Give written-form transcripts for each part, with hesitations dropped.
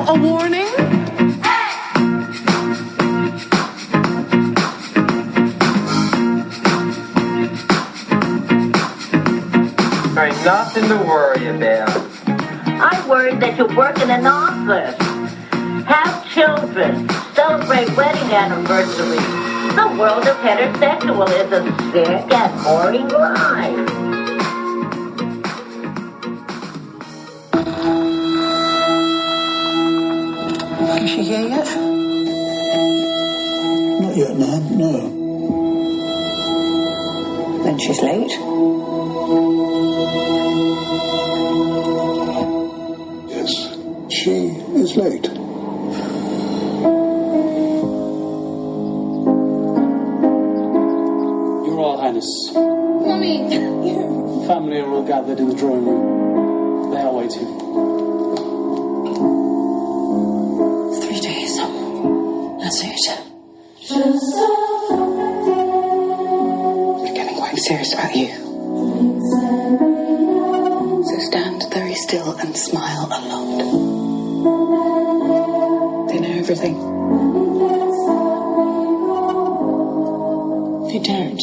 a warning? There's nothing to worry about. I'm worried that you work in an office, have children, celebrate wedding anniversaries. The world of heterosexual is a sick and boring life. Is she here yet? Not yet, Nan, no. Then she's late. Yes, she is late. Your Royal Highness. Mummy! Family are all gathered in the drawing room. They are waiting. 3 days. That's it. We're getting quite serious about you. So stand very still and smile a lot. They know everything. They don't.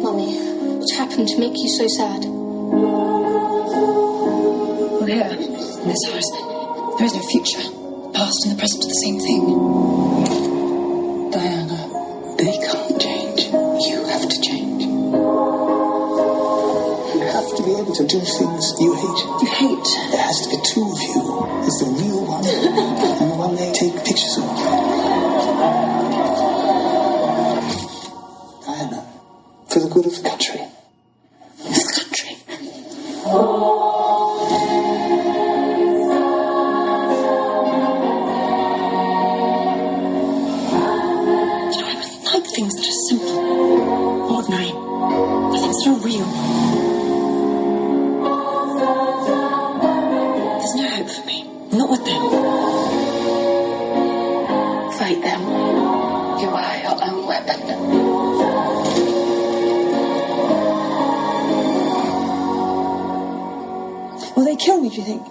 Mummy, what happened to make you so sad? Well, here, in this house, there is no future. The past and the present are the same thing. Diana, they can't change. You have to change. You have to be able to do things you hate. You hate? There has to be two of you. There's the real one and the one they take pictures of. Diana, for the good of the country. This country. Things that are simple, ordinary, the things that are real. There's no hope for me. Not with them. Fight them. You are your own weapon. Will they kill me, do you think?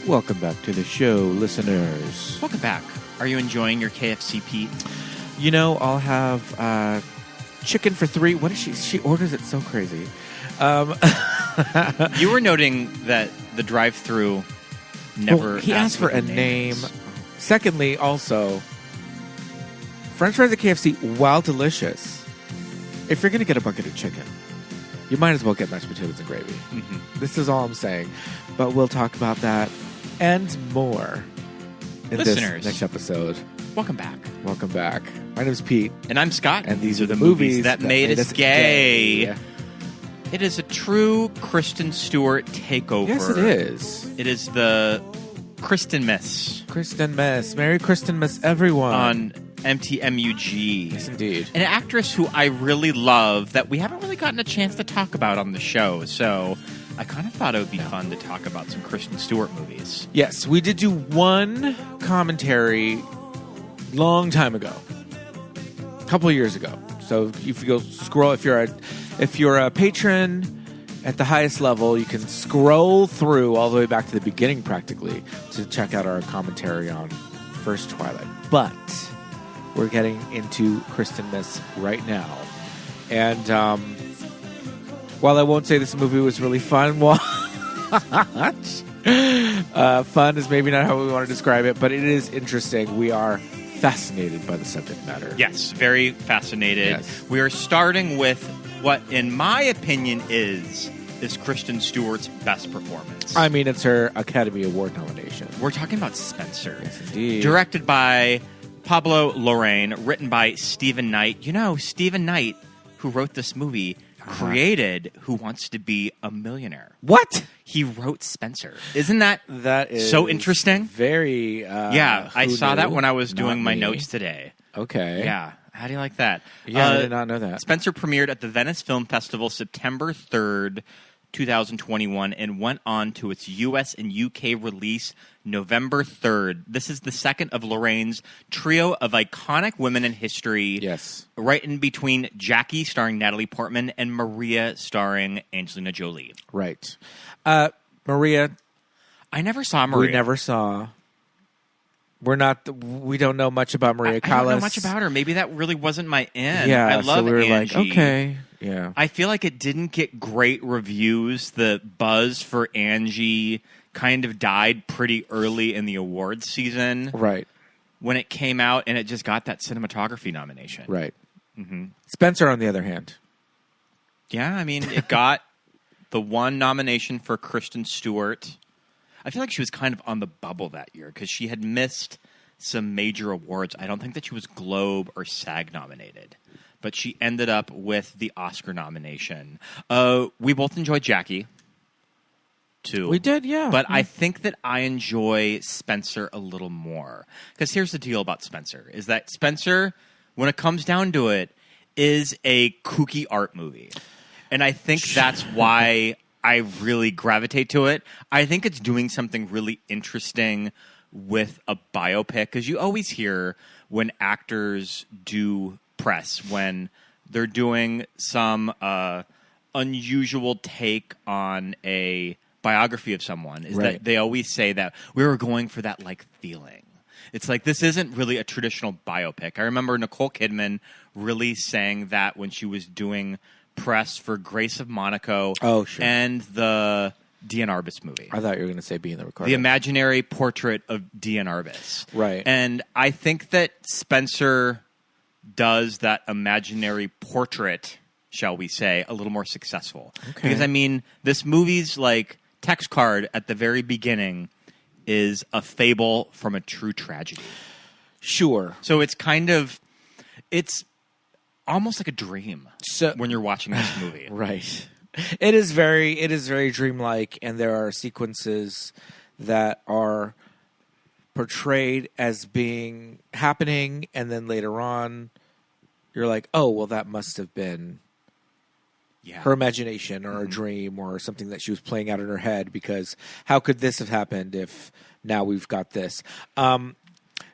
Welcome back to the show, listeners. Welcome back. Are you enjoying your KFC, Pete? You know, I'll have chicken for $3. What is she? She orders it so crazy. You were noting that the drive-thru never. Well, he asked for a name. Secondly, also, French fries at KFC, while delicious, if you're going to get a bucket of chicken, you might as well get mashed potatoes and gravy. Mm-hmm. This is all I'm saying. But we'll talk about that and more in Listeners, this next episode. Welcome back. Welcome back. My name's Pete. And I'm Scott. And these are the movies that made us gay. gay. It is a true Kristen Stewart takeover. Yes, it is. It is the Kristen-mastime. Kristen-mastime. Merry Kristen-mastime, everyone. On MTMUG. Yes, indeed. An actress who I really love that we haven't really gotten a chance to talk about on the show. So I kind of thought it would be fun to talk about some Kristen Stewart movies. Yes, we did do one commentary long time ago. A couple of years ago. So if you go scroll, if you're a patron at the highest level, you can scroll through all the way back to the beginning practically to check out our commentary on First Twilight. But we're getting into Kristen-mastime right now. And while I won't say this movie was really fun, fun is maybe not how we want to describe it, but it is interesting. We are fascinated by the subject matter. Yes, very fascinated. Yes. We are starting with what, in my opinion, is Kristen Stewart's best performance. I mean, it's her Academy Award nomination. We're talking about Spencer. Yes, indeed. Directed by Pablo Larraín, written by Stephen Knight. You know, Stephen Knight, who wrote this movie, created Who Wants to Be a Millionaire. What? He wrote Spencer. Isn't that is so interesting? Very, yeah, I saw that when I was doing my notes today. Okay. Yeah. How do you like that? Yeah, I did not know that. Spencer premiered at the Venice Film Festival September 3rd, 2021, and went on to its US and UK release November 3rd. This is the second of Larraín's trio of iconic women in history. Yes. Right in between Jackie, starring Natalie Portman, and Maria, starring Angelina Jolie. Right. Maria, I never saw Maria. we never saw. We don't know much about Maria Callas. I don't know much about her. Maybe that really wasn't my in. Yeah, I love so we were Angie. like, okay. Yeah. I feel like it didn't get great reviews. The buzz for Angie kind of died pretty early in the awards season. Right. When it came out, and it just got that cinematography nomination. Right. Spencer, on the other hand. Yeah, I mean, it got the one nomination for Kristen Stewart. I feel like she was kind of on the bubble that year because she had missed some major awards. I don't think that she was Globe or SAG nominated, but she ended up with the Oscar nomination. We both enjoyed Jackie, too. We did, yeah. But I think that I enjoy Spencer a little more. Because here's the deal about Spencer, is that Spencer, when it comes down to it, is a kooky art movie. And I think that's why I really gravitate to it. I think it's doing something really interesting with a biopic, because you always hear when actors do press, when they're doing some unusual take on a biography of someone, is that they always say that we were going for that like feeling. It's like, this isn't really a traditional biopic. I remember Nicole Kidman really saying that when she was doing press for Grace of Monaco and the Diane Arbus movie. I thought you were going to say Being the Ricardo. The imaginary portrait of Diane Arbus. Right. And I think that Spencer does that imaginary portrait, shall we say, a little more successful. Okay. Because, I mean, this movie's like text card at the very beginning is a fable from a true tragedy. Sure. So it's kind of, it's almost like a dream when you're watching this movie. Right. It is very dreamlike, and there are sequences that are portrayed as being happening, and then later on you're like, oh, well, that must have been her imagination or a dream or something that she was playing out in her head, because how could this have happened if now we've got this?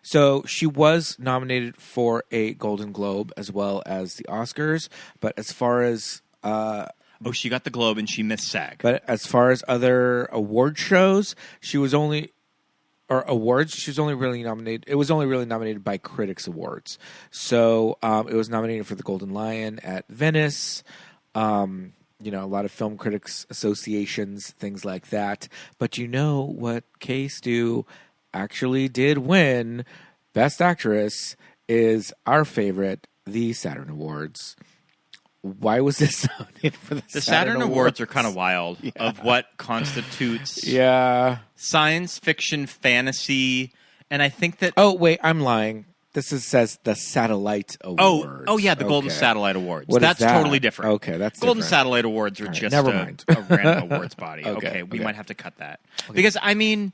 So she was nominated for a Golden Globe as well as the Oscars, but as far as she got the Globe and she missed SAG. But as far as other award shows, she was only really nominated. It was only really nominated by Critics Awards. So it was nominated for the Golden Lion at Venice. A lot of film critics associations, things like that. But you know what Kay Stu actually did win Best Actress is our favorite, the Saturn Awards. Why was this nominated for the Saturn Awards are kind of wild of what constitutes science fiction, fantasy, and I think that... Oh, wait, I'm lying. This says the Satellite Awards. Oh yeah, the Golden Satellite Awards. That's totally different. Okay, that's Golden different. Satellite Awards are just never mind. a random awards body. Okay, we might have to cut that. Okay. Because, I mean,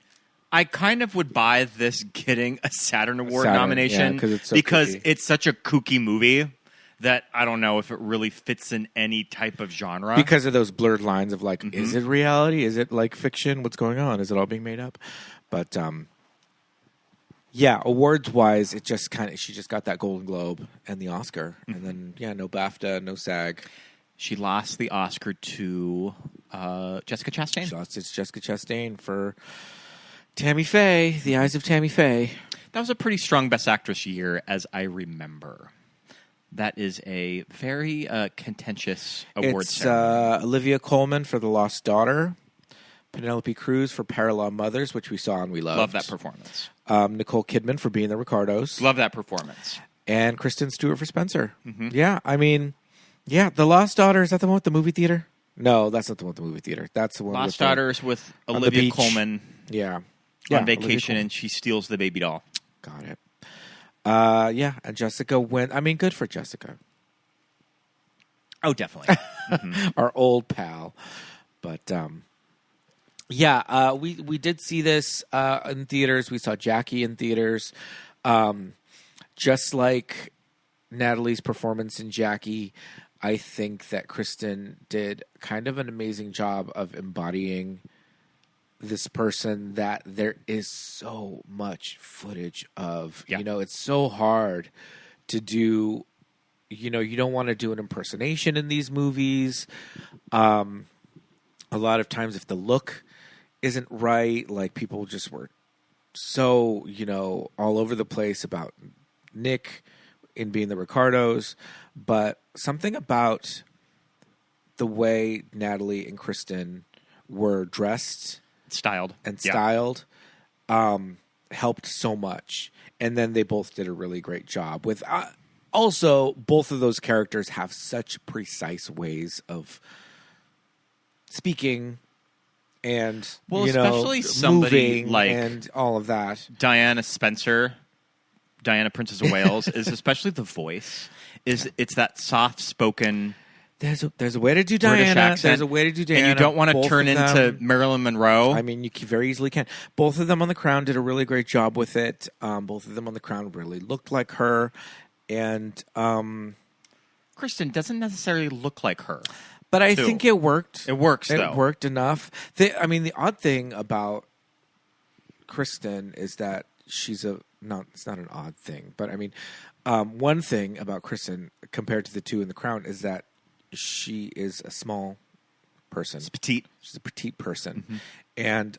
I kind of would buy this getting a Saturn Award nomination because it's such a kooky movie that I don't know if it really fits in any type of genre. Because of those blurred lines of like, is it reality? Is it like fiction? What's going on? Is it all being made up? But awards-wise, it just she just got that Golden Globe and the Oscar. And then, no BAFTA, no SAG. She lost the Oscar to Jessica Chastain. She lost it to Jessica Chastain for Tammy Faye, The Eyes of Tammy Faye. That was a pretty strong Best Actress year, as I remember. That is a very contentious award ceremony. Olivia Colman for The Lost Daughter. Penelope Cruz for Parallel Mothers, which we saw and we loved. Love that performance. Nicole Kidman for Being the Ricardos. Love that performance. And Kristen Stewart for Spencer. Yeah, I mean, The Lost Daughter, is that the one with the movie theater? No, that's not the one with the movie theater. That's the one Lost Daughters with Olivia Colman. Yeah. On vacation, and she steals the baby doll. Got it. And Jessica went. I mean, good for Jessica. Oh, definitely. Our old pal. But, we did see this in theaters. We saw Jackie in theaters. Just like Natalie's performance in Jackie, I think that Kristen did kind of an amazing job of embodying this person that there is so much footage of. Yeah. You know, it's so hard to do. You know, you don't want to do an impersonation in these movies. A lot of times, if the look isn't right, like people just were so, you know, all over the place about Nick in being the Ricardos, but something about the way Natalie and Kristen were dressed, Styled. helped so much. And then they both did a really great job with. Also, both of those characters have such precise ways of speaking and especially somebody moving like and all of that. Diana Spencer, Diana Princess of Wales, is especially the voice. It's that soft spoken. There's a way to do British Diana. accent, There's a way to do Diana. and you don't want to Both turn of into them, Marilyn Monroe. I mean, you very easily can. Both of them on The Crown did a really great job with it. Both of them on The Crown really looked like her, and Kristen doesn't necessarily look like her. but I too. think it worked. It works, It though. worked enough. The odd thing about Kristen is that she's it's not an odd thing, but I mean, one thing about Kristen compared to the two in The Crown is that she is a small person. She's petite. She's a petite person. And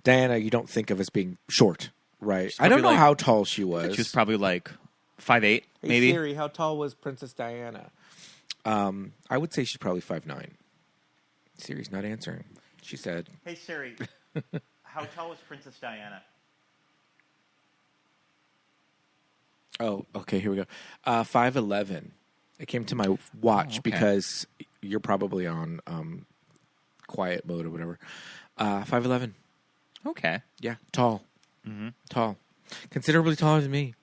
Diana, you don't think of as being short, right? I don't know like- how tall she was. She was probably like 5'8", Hey, maybe. Siri, how tall was Princess Diana? I would say she's probably 5'9". Siri's not answering. She said, Hey Siri, how tall was Princess Diana? oh, okay, here we go. 5'11". It came to my watch okay. because you're probably on quiet mode or whatever. 5'11". Okay. Yeah, tall. Tall. Considerably taller than me.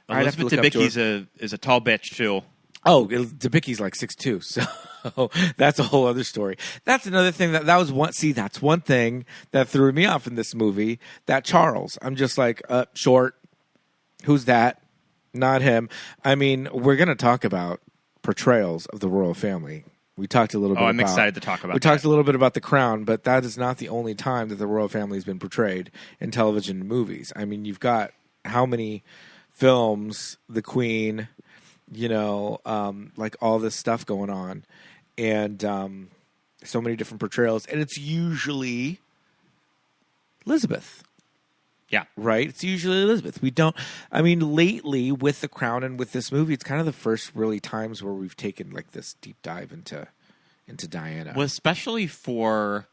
I'd have to Elizabeth look up to Debicki's is a tall bitch too. Oh, Debicki's like 6'2", so that's a whole other story. That's another thing that was one. See, that's one thing that threw me off in this movie. That Charles, I'm just like, short. Who's that? Not him. I mean, we're going to talk about portrayals of the royal family. We talked a little bit. I'm excited to talk about. We talked a little bit about The Crown, but that is not the only time that the royal family has been portrayed in television and movies. I mean, you've got how many films, the Queen, like all this stuff going on, and so many different portrayals, and it's usually Elizabeth. Yeah. Right? It's usually Elizabeth. Lately with The Crown and with this movie, it's kind of the first really times where we've taken like this deep dive into Diana. Well, especially for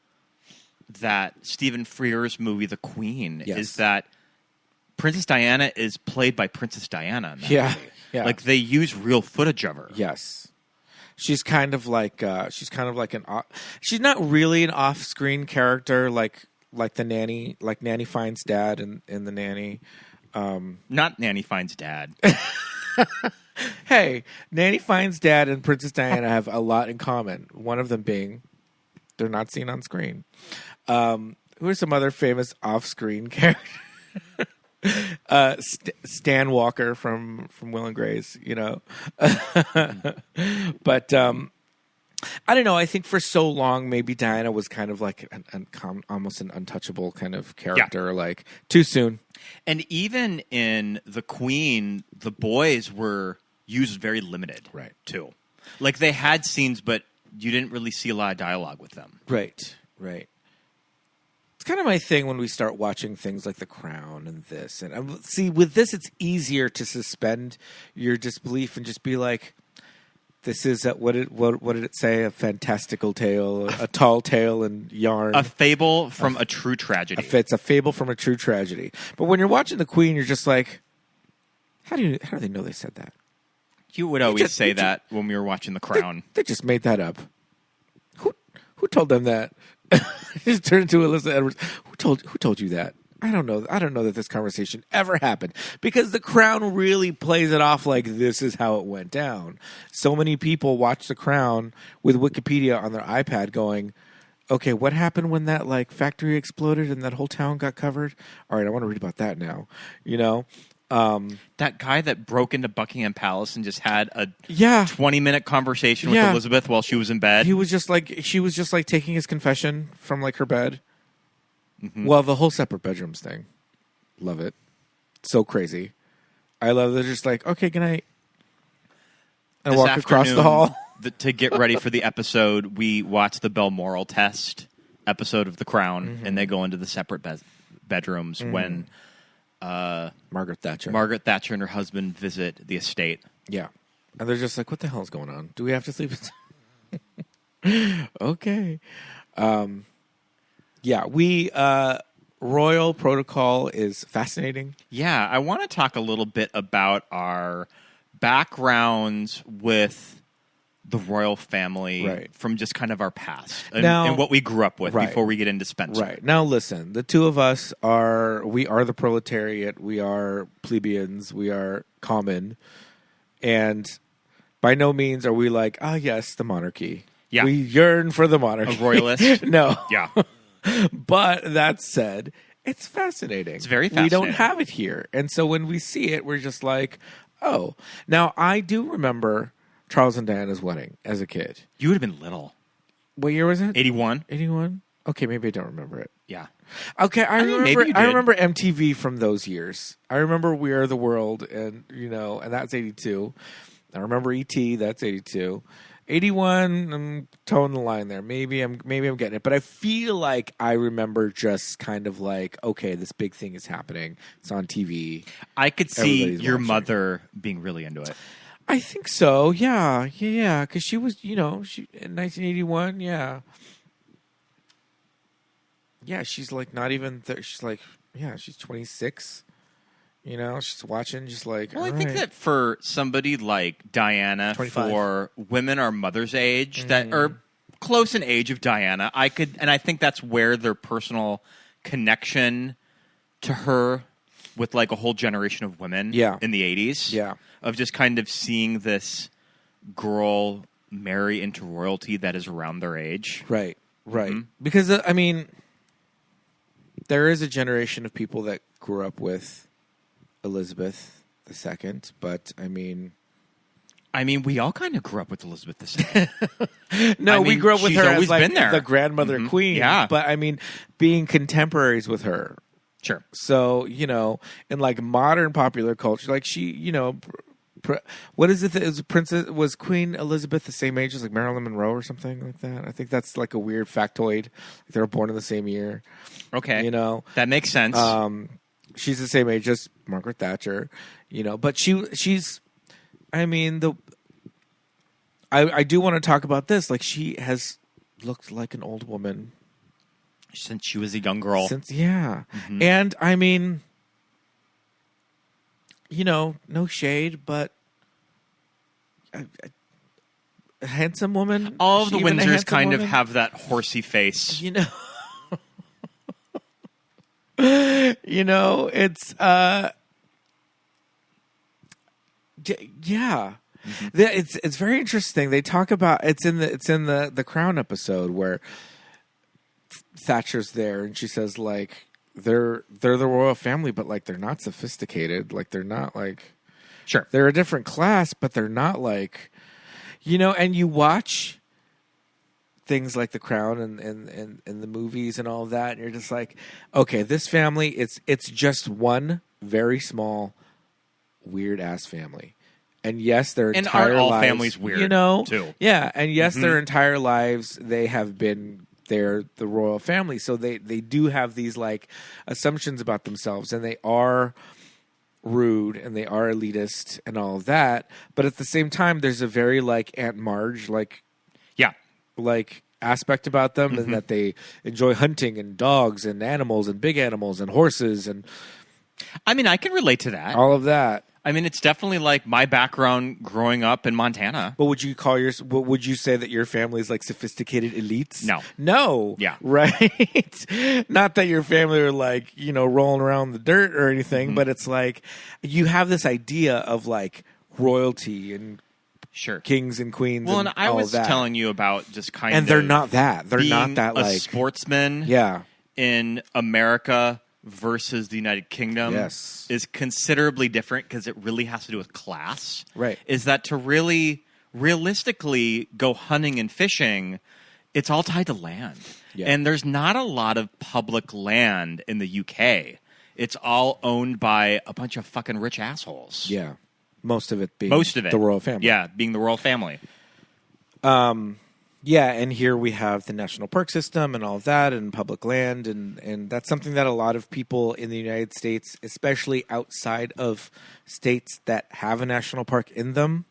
that Stephen Frears movie, The Queen, Yes. is that Princess Diana is played by Princess Diana in that Yeah. movie. Yeah. Like they use real footage of her. Yes. She's kind of like she's not really an off-screen character like the nanny, like Nanny Fine's dad in The Nanny. Not Nanny Fine's dad. Hey, Nanny Fine's dad and Princess Diana have a lot in common. One of them being they're not seen on screen. Who are some other famous off-screen characters? Stan Walker from Will and Grace, but I don't know. I think for so long, maybe Diana was kind of like almost an untouchable kind of character. Yeah. Like too soon. And even in The Queen, the boys were used very limited, Right. too. Like they had scenes, but you didn't really see a lot of dialogue with them. Right. It's kind of my thing when we start watching things like The Crown and this. And see, with this, it's easier to suspend your disbelief and just be like, this is what did it say? A fantastical tale, a tall tale and yarn. A fable from a true tragedy. It's a fable from a true tragedy. But when you're watching The Queen, you're just like, how do they know they said that? You would always say that when we were watching The Crown. They just made that up. Who told them that? Just turned to Alyssa Edwards. Who told you that? I don't know. I don't know that this conversation ever happened because The Crown really plays it off like this is how it went down. So many people watch The Crown with Wikipedia on their iPad going, okay, what happened when that factory exploded and that whole town got covered? All right, I want to read about that now. That guy that broke into Buckingham Palace and just had a 20-minute conversation with Elizabeth while she was in bed. She was just like taking his confession from like her bed. Well, the whole separate bedrooms thing. Love it. So crazy. I love that. Just like, okay, good night. And This walk across the hall. To get ready for the episode, we watched the Balmoral test episode of The Crown, and they go into the separate bedrooms when Margaret Thatcher and her husband visit the estate. Yeah. And they're just like, what the hell is going on? Do we have to sleep? Okay. Royal protocol is fascinating. Yeah, I want to talk a little bit about our backgrounds with the royal family from just kind of our past and what we grew up with before we get into Spencer. Right. Now, listen, the two of us we are the proletariat. We are plebeians. We are common. And by no means are we like, yes, the monarchy. Yeah. We yearn for the monarchy. A royalist? No. Yeah. But that said, it's fascinating. It's very fascinating. We don't have it here. And so when we see it, we're just like, oh. Now, I do remember Charles and Diana's wedding as a kid. You would have been little. What year was it? 81. 81? Okay, maybe I don't remember it. Yeah. Okay, I maybe remember MTV from those years. I remember We Are the World, and and that's 82. I remember E.T., that's 82. 81, I'm towing the line there. Maybe I'm getting it. But I feel like I remember just kind of like, okay, this big thing is happening. It's on TV. I could see your watching. Mother being really into it. I think so. Yeah. Because she was, in 1981. Yeah. Yeah, she's like not even. She's like, she's 26. She's watching, just like. Well, I think that for somebody like Diana, 25. for women our mother's age that are close in age of Diana, I think that's where their personal connection to her with like a whole generation of women in the 80s. Yeah. Of just kind of seeing this girl marry into royalty that is around their age. Right. Because, there is a generation of people that grew up with Elizabeth II, but we all kind of grew up with Elizabeth II. No, we grew up with she's her always as like been there. the grandmother queen. Yeah. But being contemporaries with her. Sure. So, in like modern popular culture, like she, what is it that was Queen Elizabeth the same age as like Marilyn Monroe or something like that? I think that's like a weird factoid. Like they were born in the same year. Okay. That makes sense. She's the same age as Margaret Thatcher, but she's, I do want to talk about this. Like she has looked like an old woman since she was a young girl. And no shade, but a handsome woman. All of the Windsors kind of have that horsey face. It's it's very interesting. They talk about it's in the Crown episode where Thatcher's there and she says like they're the royal family, but like they're not sophisticated. Like they're not like they're a different class, but they're not like and you watch things like The Crown and the movies and all of that, and you're just like, okay, this family, it's just one very small, weird ass family. And yes, their entire all lives, families weird, too. Yeah, and yes, their entire lives they have been the royal family, so they do have these like assumptions about themselves, and they are rude and they are elitist and all of that. But at the same time, there's a very like Aunt Marge like aspect about them, and that they enjoy hunting and dogs and animals and big animals and horses and I can relate to that. all of that. It's definitely like my background growing up in Montana. But would you say that your family is like sophisticated elites? No. Yeah. Right. Not that your family are like, rolling around the dirt or anything, but it's like you have this idea of like royalty and kings and queens. Well, and I all was that. telling you about just kind and of they're not that. They're being not that a like sportsman. Yeah. In America versus the United Kingdom Yes. is considerably different because it really has to do with class. Right. Is that to really realistically go hunting and fishing, it's all tied to land. Yeah. And there's not a lot of public land in the UK. It's all owned by a bunch of fucking rich assholes. Yeah. Most of it being The royal family. Yeah, being the royal family. Yeah, and here we have the national park system and all of that and public land, and that's something that a lot of people in the United States, especially outside of states that have a national park in them,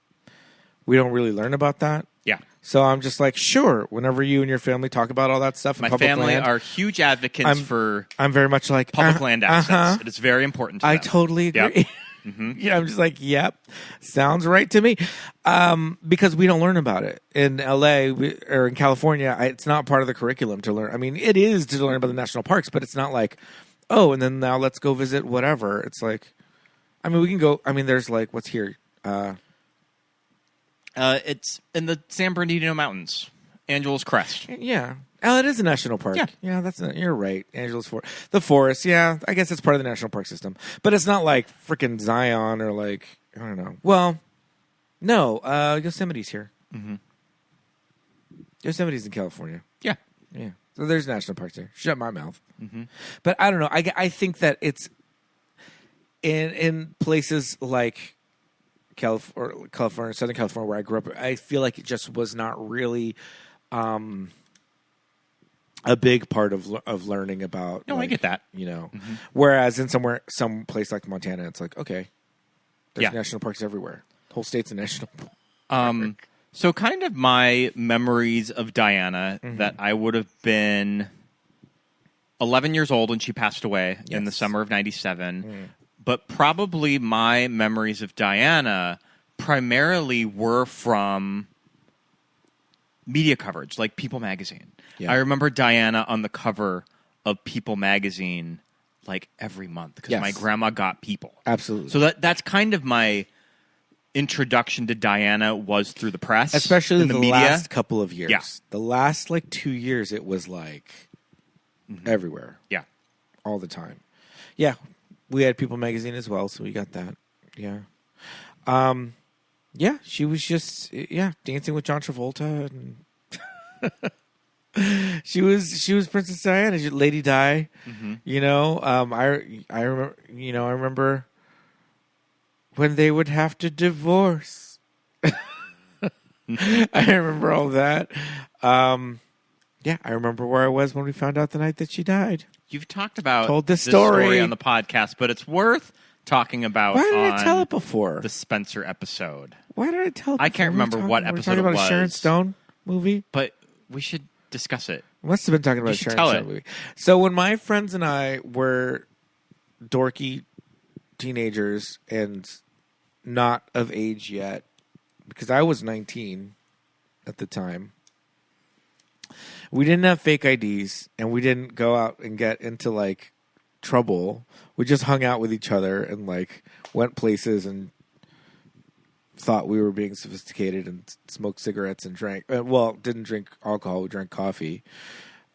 we don't really learn about that. Yeah. So I'm just like, sure, whenever you and your family talk about all that stuff in My public family land, are huge advocates for I'm very much like public land access. uh-huh. It is very important to I them. totally agree. Yep. Mm-hmm. Yeah, I'm just like, yep, sounds right to me. Because we don't learn about it in LA or in California. It's not part of the curriculum to learn. I mean, it is to learn about the national parks, but it's not like, oh, and then now let's go visit whatever. It's like, I mean, we can go. I mean, there's like, what's here? It's in the San Bernardino Mountains, Angeles Crest. Yeah. Oh, it is a national park. Yeah. You're right. Angeles Forest. The forest, yeah. I guess it's part of the national park system. But it's not like freaking Zion or like, I don't know. Well, no. Yosemite's here. Mm-hmm. Yosemite's in California. Yeah. Yeah. So there's national parks there. Shut my mouth. Mm-hmm. But I don't know. I think that it's in places like California, Southern California, where I grew up, I feel like it just was not really a big part of learning about. No, I get that. You know, Mm-hmm. whereas in some place like Montana, it's like, okay, there's Yeah. national parks everywhere. The whole state's a national park. So kind of my memories of Diana that I would have been 11 years old when she passed away in the summer of 97. But probably my memories of Diana primarily were from media coverage, like People magazine. Yeah. I remember Diana on the cover of People magazine like every month because Yes. my grandma got People. Absolutely. So that's kind of my introduction to Diana was through the press, Especially in the media. last couple of years. Yeah. The last like 2 years, it was like everywhere. Yeah. All the time. Yeah. We had People magazine as well, so we got that. Yeah. Yeah, she was just dancing with John Travolta and she was Princess Diana, Lady Di. You know, I remember when they would have to divorce. I remember all that. Yeah, I remember where I was when we found out the night that she died. You've talked about Told this story on the podcast, but it's worth talking about. Why did on I tell it before? the Spencer episode? Why did I tell it? I can't remember what we're episode talking about it a Sharon was. Stone movie. But we should discuss it. Must have been talking about a should Sharon tell Stone it. movie. So when my friends and I were dorky teenagers and not of age yet, because I was 19 at the time, we didn't have fake IDs and we didn't go out and get into like trouble. We just hung out with each other and like went places and thought we were being sophisticated and smoked cigarettes and drank. Well, didn't drink alcohol. We drank coffee.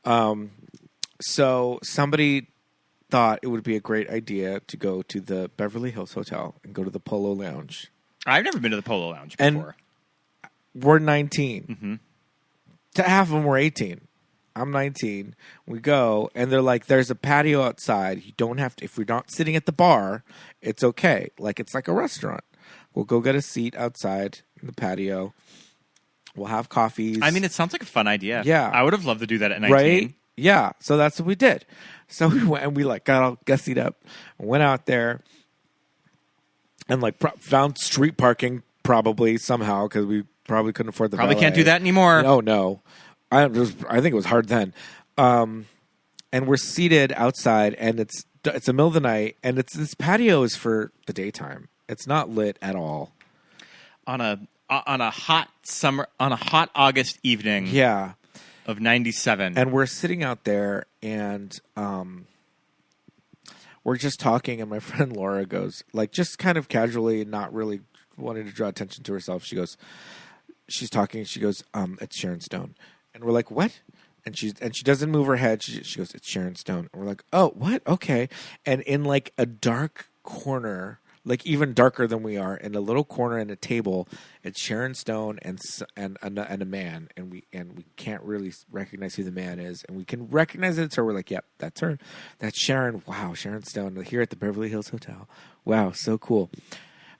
So somebody thought it would be a great idea to go to the Beverly Hills Hotel and go to the Polo Lounge. I've never been to the Polo Lounge And before. we're 19. Half of them were 18. I'm 19. We go, and they're like, there's a patio outside. You don't have to, if we're not sitting at the bar, it's okay. Like, it's like a restaurant. We'll go get a seat outside in the patio. We'll have coffees. I mean, it sounds like a fun idea. Yeah. I would have loved to do that at 19. Right? Yeah. So that's what we did. So we went and we like got all gussied up and went out there and like found street parking probably somehow because we probably couldn't afford the Probably valet. can't do that anymore. Oh no. I think it was hard then. And we're seated outside and it's the middle of the night and this patio is for the daytime. It's not lit at all. On a hot August evening Yeah. of 97. And we're sitting out there and we're just talking and my friend Laura goes, like just kind of casually and not really wanting to draw attention to herself. She goes, she's talking. She goes, it's Sharon Stone. And we're like, what? And she doesn't move her head. She goes, "It's Sharon Stone." And we're like, "Oh, what? Okay." And in like a dark corner, like even darker than we are, in a little corner in a table, it's Sharon Stone and a man, and we can't really recognize who the man is, and we can recognize it. So we're like, "Yep, that's her. That's Sharon. Wow, Sharon Stone here at the Beverly Hills Hotel. Wow, so cool."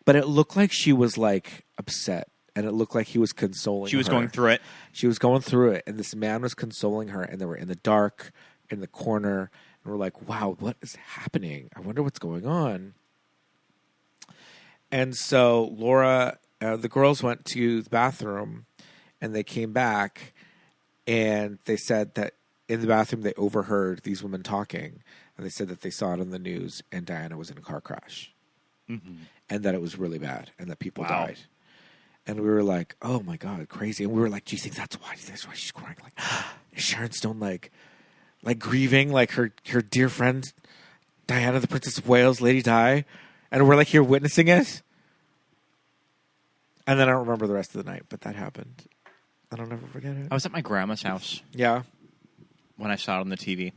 But it looked like she was like upset. And it looked like he was consoling her. She was going through it. She was going through it. And this man was consoling her. And they were in the dark, in the corner. And we're like, wow, what is happening? I wonder what's going on. And so Laura, the girls went to the bathroom. And they came back. And they said that in the bathroom they overheard these women talking. And they said that they saw it on the news. And Diana was in a car crash. Mm-hmm. And that it was really bad. And that people died. And we were like, "Oh my God, crazy!" And we were like, "Do you think that's why? That's why she's crying? Like, is Sharon Stone like grieving like her dear friend Diana, the Princess of Wales, Lady Di?" And we're like here witnessing it. And then I don't remember the rest of the night, but that happened. I don't ever forget it. I was at my grandma's house. Yeah. When I saw it on the TV.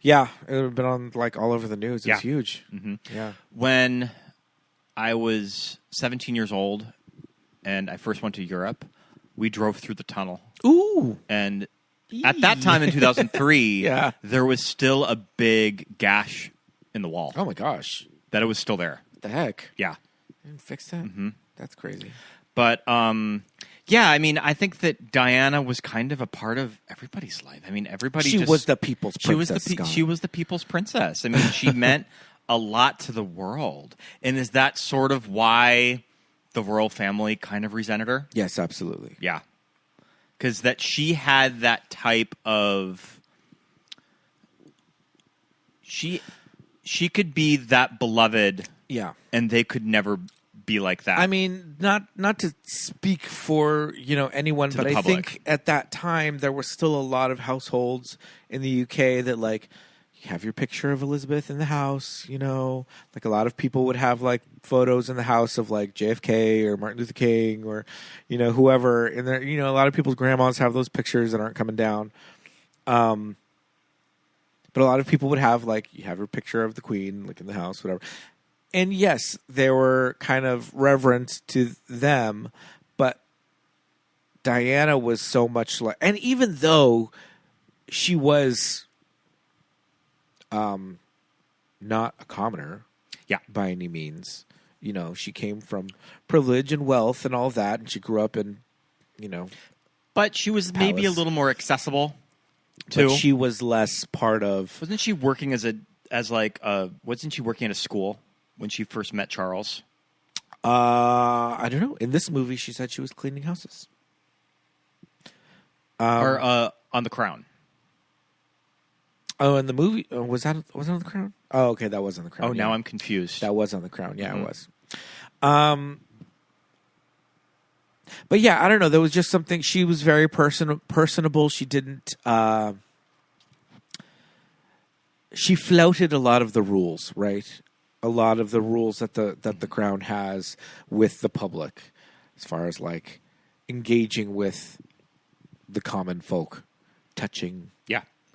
Yeah, it had been on like all over the news. It's huge. Mm-hmm. Yeah. When I was 17 years old and I first went to Europe, we drove through the tunnel. Ooh. And at that time in 2003, there was still a big gash in the wall. Oh my gosh. That it was still there. What the heck? Yeah. They didn't fix that? Mm-hmm. That's crazy. But, yeah, I mean, I think that Diana was kind of a part of everybody's life. I mean, everybody She was the people's princess. She was the people's princess. I mean, she meant a lot to the world. And is that sort of why the royal family kind of resented her? Yes, absolutely. Yeah. Because that she had that type of... She could be that beloved. Yeah. And they could never be like that. I mean, not to speak for, anyone, but I think at that time there were still a lot of households in the UK that like you have your picture of Elizabeth in the house, like a lot of people would have like photos in the house of like JFK or Martin Luther King or, whoever in there, a lot of people's grandmas have those pictures that aren't coming down. But a lot of people would have like, you have your picture of the Queen, like in the house, whatever. And yes, they were kind of reverent to them, but Diana was so much like, and even though she was not a commoner, by any means, she came from privilege and wealth and all that, and she grew up in, but she was maybe a little more accessible too. But she was less part of. Wasn't she working wasn't she working at a school? When she first met Charles? I don't know. In this movie, she said she was cleaning houses. Or on The Crown. Oh, in the movie? Was it on The Crown? Oh, okay. That was on The Crown. Oh, now I'm confused. That was on The Crown. Yeah, it was. But yeah, I don't know. There was just something. She was very personable. She didn't... she flouted a lot of the rules, right? A lot of the rules that the Crown has with the public, as far as like engaging with the common folk, touching,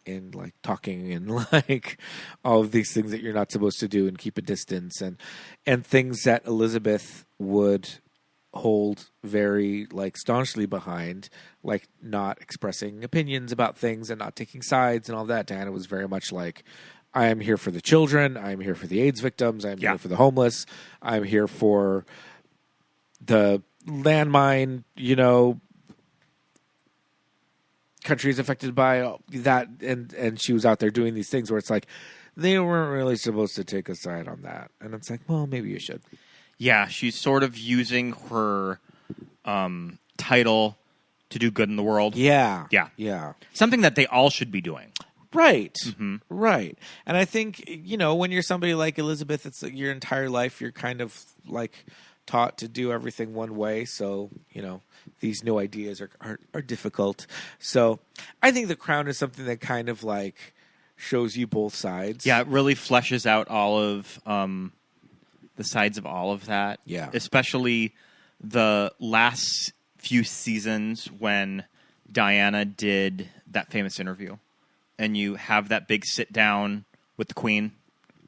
and like talking and like all of these things that you're not supposed to do and keep a distance and things that Elizabeth would hold very like staunchly behind, like not expressing opinions about things and not taking sides and all that. Diana was very much like, I am here for the children. I am here for the AIDS victims. I am here for the homeless. I'm here for the landmine, countries affected by that. And she was out there doing these things where it's like, they weren't really supposed to take a side on that. And it's like, well, maybe you should. Yeah, she's sort of using her title to do good in the world. Yeah. Yeah. Something that they all should be doing. Right. Mm-hmm. Right. And I think, when you're somebody like Elizabeth, it's like your entire life, you're kind of like taught to do everything one way. So, these new ideas are difficult. So I think The Crown is something that kind of like shows you both sides. Yeah. It really fleshes out all of the sides of all of that. Yeah. Especially the last few seasons when Diana did that famous interview, and you have that big sit down with the Queen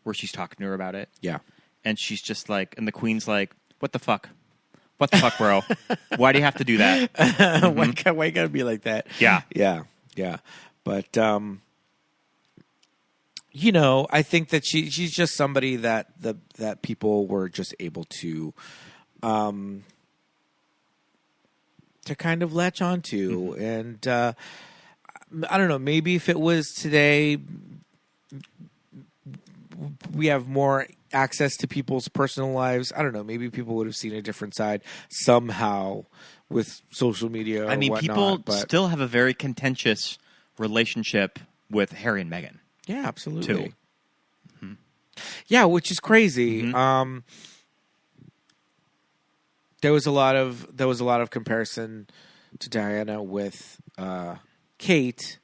where she's talking to her about it. Yeah. And she's just like, and the Queen's like, what the fuck? What the fuck, bro? Why do you have to do that? Mm-hmm. Why you gotta be like that? Yeah. Yeah. Yeah. But, you know, I think that she's just somebody that that people were just able to kind of latch onto. Mm-hmm. And I don't know, maybe if it was today, we have more access to people's personal lives. I don't know, maybe people would have seen a different side somehow with social media. I mean, whatnot, people still have a very contentious relationship with Harry and Meghan. Yeah, absolutely. Too. Mm-hmm. Yeah, which is crazy. Mm-hmm. There was a lot of comparison to Diana with Kate,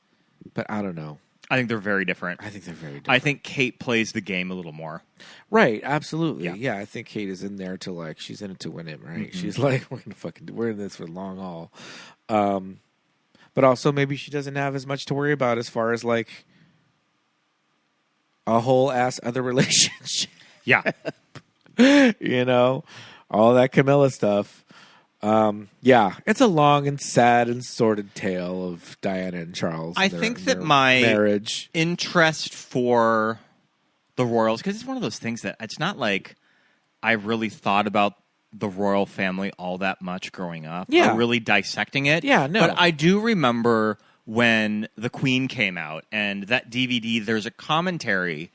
but I don't know. I think they're very different. I think they're very different. I think Kate plays the game a little more. Right, absolutely. Yeah. I think Kate is in there to like, she's in it to win it, right? Mm-hmm. She's like, we're in this for the long haul. But also maybe she doesn't have as much to worry about as far as like a whole ass other relationship. Yeah. You know, all that Camilla stuff. Yeah, it's a long and sad and sordid tale of Diana and Charles. I think that my marriage interest for the royals, because it's one of those things that it's not like I really thought about the royal family all that much growing up. Yeah. Or really dissecting it. Yeah, no. But I do remember when The Queen came out and that DVD, there's a commentary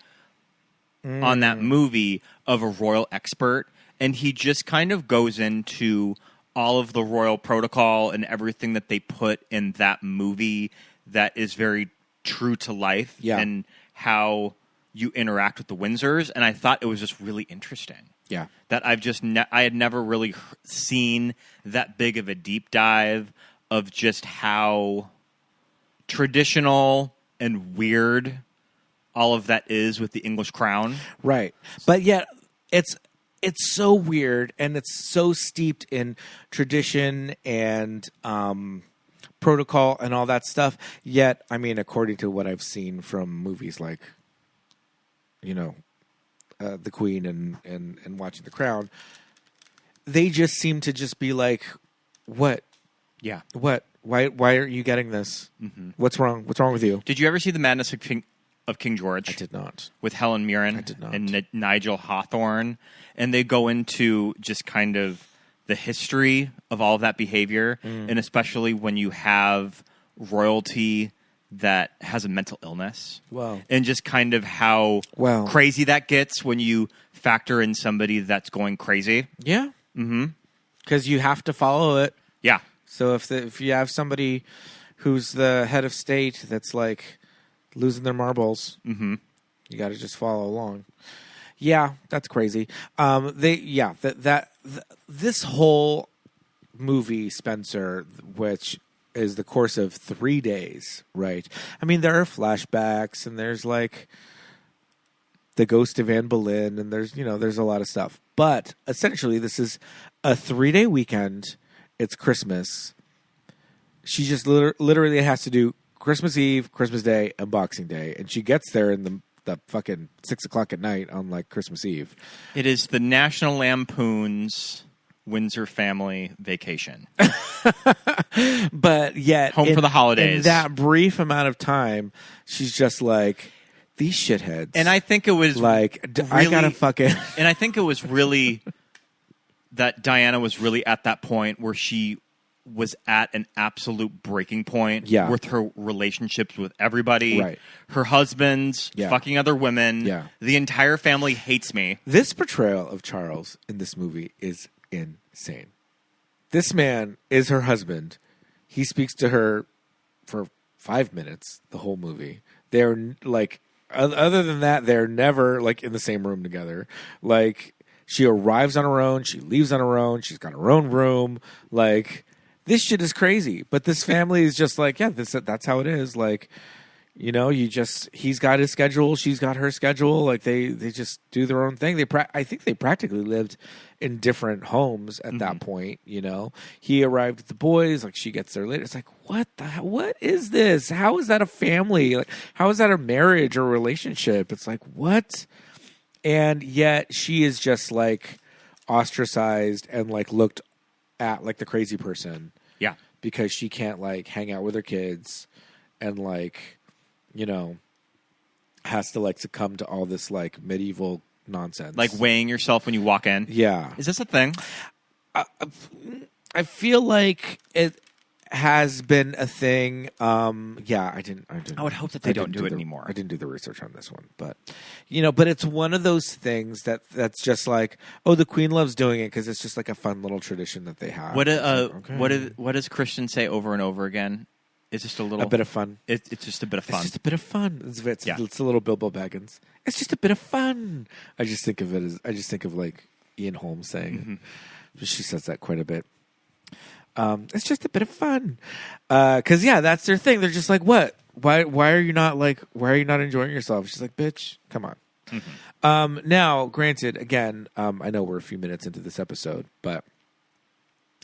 on that movie of a royal expert, and he just kind of goes into all of the royal protocol and everything that they put in that movie that is very true to life, and how you interact with the Windsors. And I thought it was just really interesting. Yeah. That I had never really seen that big of a deep dive of just how traditional and weird all of that is with the English crown. Right. But yet it's so weird, and it's so steeped in tradition and protocol and all that stuff. Yet, I mean, according to what I've seen from movies like, you know, The Queen and watching The Crown, they just seem to just be like, what? Yeah. What? Why aren't you getting this? Mm-hmm. What's wrong? What's wrong with you? Did you ever see The Madness of King George? I did not. With Helen Mirren I did not. and Nigel Hawthorne. And they go into just kind of the history of all of that behavior. And especially when you have royalty that has a mental illness. Wow. And just kind of how crazy that gets when you factor in somebody that's going crazy. Yeah. Mm-hmm. Because you have to follow it. Yeah. So if you have somebody who's the head of state that's like losing their marbles, you got to just follow along. Yeah, that's crazy. This whole movie, Spencer, which is the course of 3 days, right? I mean, there are flashbacks, and there's like the ghost of Anne Boleyn, and there's a lot of stuff. But essentially, this is a 3-day weekend. It's Christmas. She just literally has to do Christmas Eve, Christmas Day, and Boxing Day, and she gets there in the fucking 6 o'clock at night on like Christmas Eve. It is the National Lampoon's Windsor Family Vacation. But yet, home for the holidays. In that brief amount of time, she's just like, these shitheads. And I think it was like, I gotta fucking. And I think it was really that Diana was really at that point where she was at an absolute breaking point with her relationships with everybody. Right. Her husbands, fucking other women. Yeah. The entire family hates me. This portrayal of Charles in this movie is insane. This man is her husband. He speaks to her for 5 minutes the whole movie. They're like, other than that, they're never like in the same room together. Like, she arrives on her own. She leaves on her own. She's got her own room. Like, this shit is crazy. But this family is just like, yeah, that's how it is. Like, he's got his schedule, she's got her schedule. Like they just do their own thing. I think they practically lived in different homes at that point. He arrived with the boys, like she gets there later. It's like, what is this? How is that a family? Like, how is that a marriage or relationship? It's like, what? And yet she is just like ostracized and like looked at like the crazy person. Yeah. Because she can't like hang out with her kids and like, has to like succumb to all this like medieval nonsense. Like weighing yourself when you walk in. Yeah. Is this a thing? I feel like it has been a thing. Yeah, I didn't. I would hope that they don't do it anymore. I didn't do the research on this one, but but it's one of those things that's just like, oh, the Queen loves doing it because it's just like a fun little tradition that they have. What does Kristen say over and over again? It's just a bit of fun. It's just a bit of fun. It's just a bit of fun. It's a little Bilbo Baggins. It's just a bit of fun. I just think of it as like Ian Holmes saying. She says that quite a bit. It's just a bit of fun. Because that's their thing. They're just like, what? Why are you not enjoying yourself? She's like, bitch, come on. Now, granted, again, I know we're a few minutes into this episode, but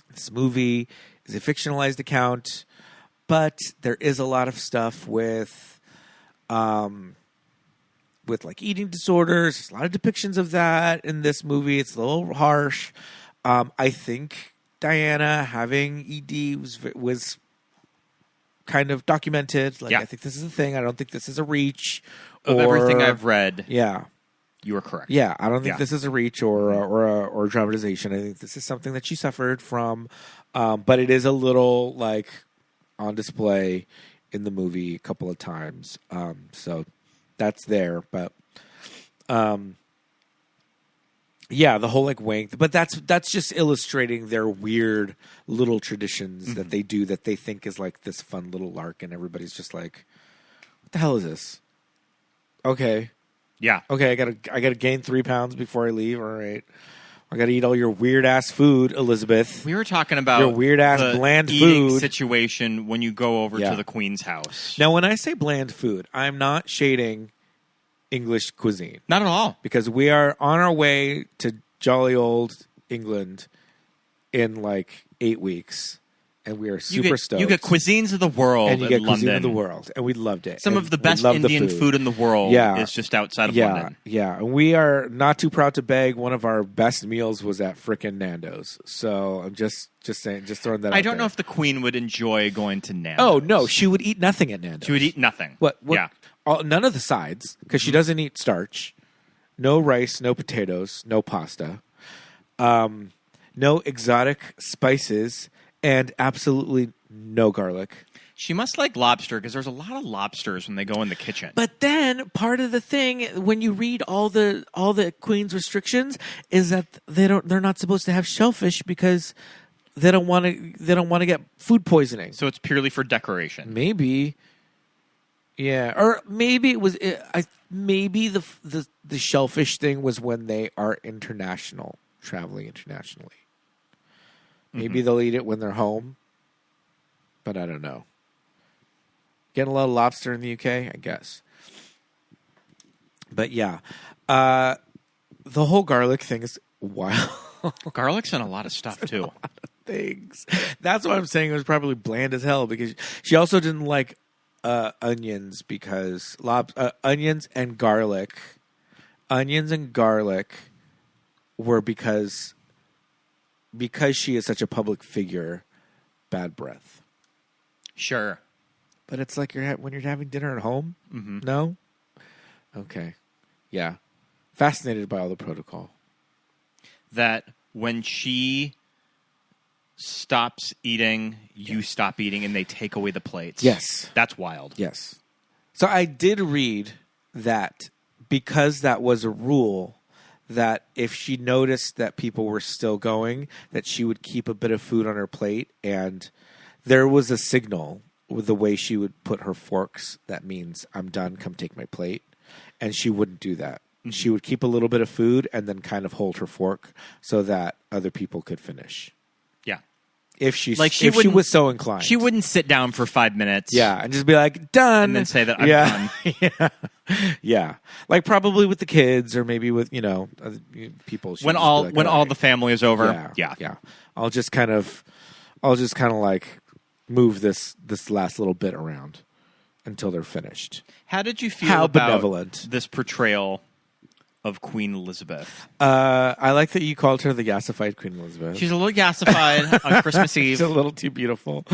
this movie is a fictionalized account. But there is a lot of stuff with like eating disorders. There's a lot of depictions of that in this movie. It's a little harsh. I think Diana having ED was kind of documented. Like, I think this is a thing. I don't think this is a reach. Of everything I've read, yeah, you are correct. Yeah, I don't think this is a reach or a dramatization. I think this is something that she suffered from. But it is a little like on display in the movie a couple of times. So that's there. But the whole like wank. But that's just illustrating their weird little traditions that they do that they think is like this fun little lark, and everybody's just like, what the hell is this? Okay. Yeah. Okay, I gotta gain 3 pounds before I leave. All right. I got to eat all your weird-ass food, Elizabeth. We were talking about your weird-ass bland eating food situation when you go over to the Queen's house. Now, when I say bland food, I'm not shading English cuisine. Not at all. Because we are on our way to jolly old England in like 8 weeks. And we are super stoked. You get cuisines of the world and you get London. Cuisine of the world. And we loved it. Some of the best Indian food in the world is just outside of London. Yeah, and we are not too proud to beg. One of our best meals was at frickin' Nando's. So I'm just saying, just throwing that out there. I don't know if the Queen would enjoy going to Nando's. Oh, no, she would eat nothing at Nando's. She would eat nothing. What yeah. None of the sides, because she doesn't eat starch. No rice, no potatoes, no pasta. No exotic spices, and absolutely no garlic. She must like lobster because there's a lot of lobsters when they go in the kitchen. But then part of the thing when you read all the Queen's restrictions is that they're not supposed to have shellfish because they don't want to get food poisoning. So it's purely for decoration. Maybe. Yeah, or maybe it was maybe the shellfish thing was when they are traveling internationally. Maybe they'll eat it when they're home, but I don't know. Getting a lot of lobster in the UK, I guess. But yeah, the whole garlic thing is wild. Garlic's in a lot of stuff too. A lot of things. That's why I'm saying it was probably bland as hell because she also didn't like onions because onions and garlic were because she is such a public figure, bad breath. Sure. But it's like when you're having dinner at home? Mm-hmm. No? Okay. Yeah. Fascinated by all the protocol. That when she stops eating, you stop eating, and they take away the plates. Yes. That's wild. Yes. So I did read that because that was a rule, that if she noticed that people were still going, that she would keep a bit of food on her plate, and there was a signal with the way she would put her forks that means I'm done, come take my plate, and she wouldn't do that. Mm-hmm. She would keep a little bit of food and then kind of hold her fork so that other people could finish. Yeah. If she Like, she if she wouldn't- was so inclined. She wouldn't sit down for 5 minutes. Yeah, and just be like, done. And then say that I'm yeah. done. Yeah. Like probably with the kids or maybe with, other people. She'd When just be all like, when all right. the family is over. Yeah. I'll just kind of like move this last little bit around until they're finished. How did you feel How about benevolent. this portrayal of Queen Elizabeth? I like that you called her the gasified Queen Elizabeth. She's a little gasified on Christmas Eve. She's a little too beautiful.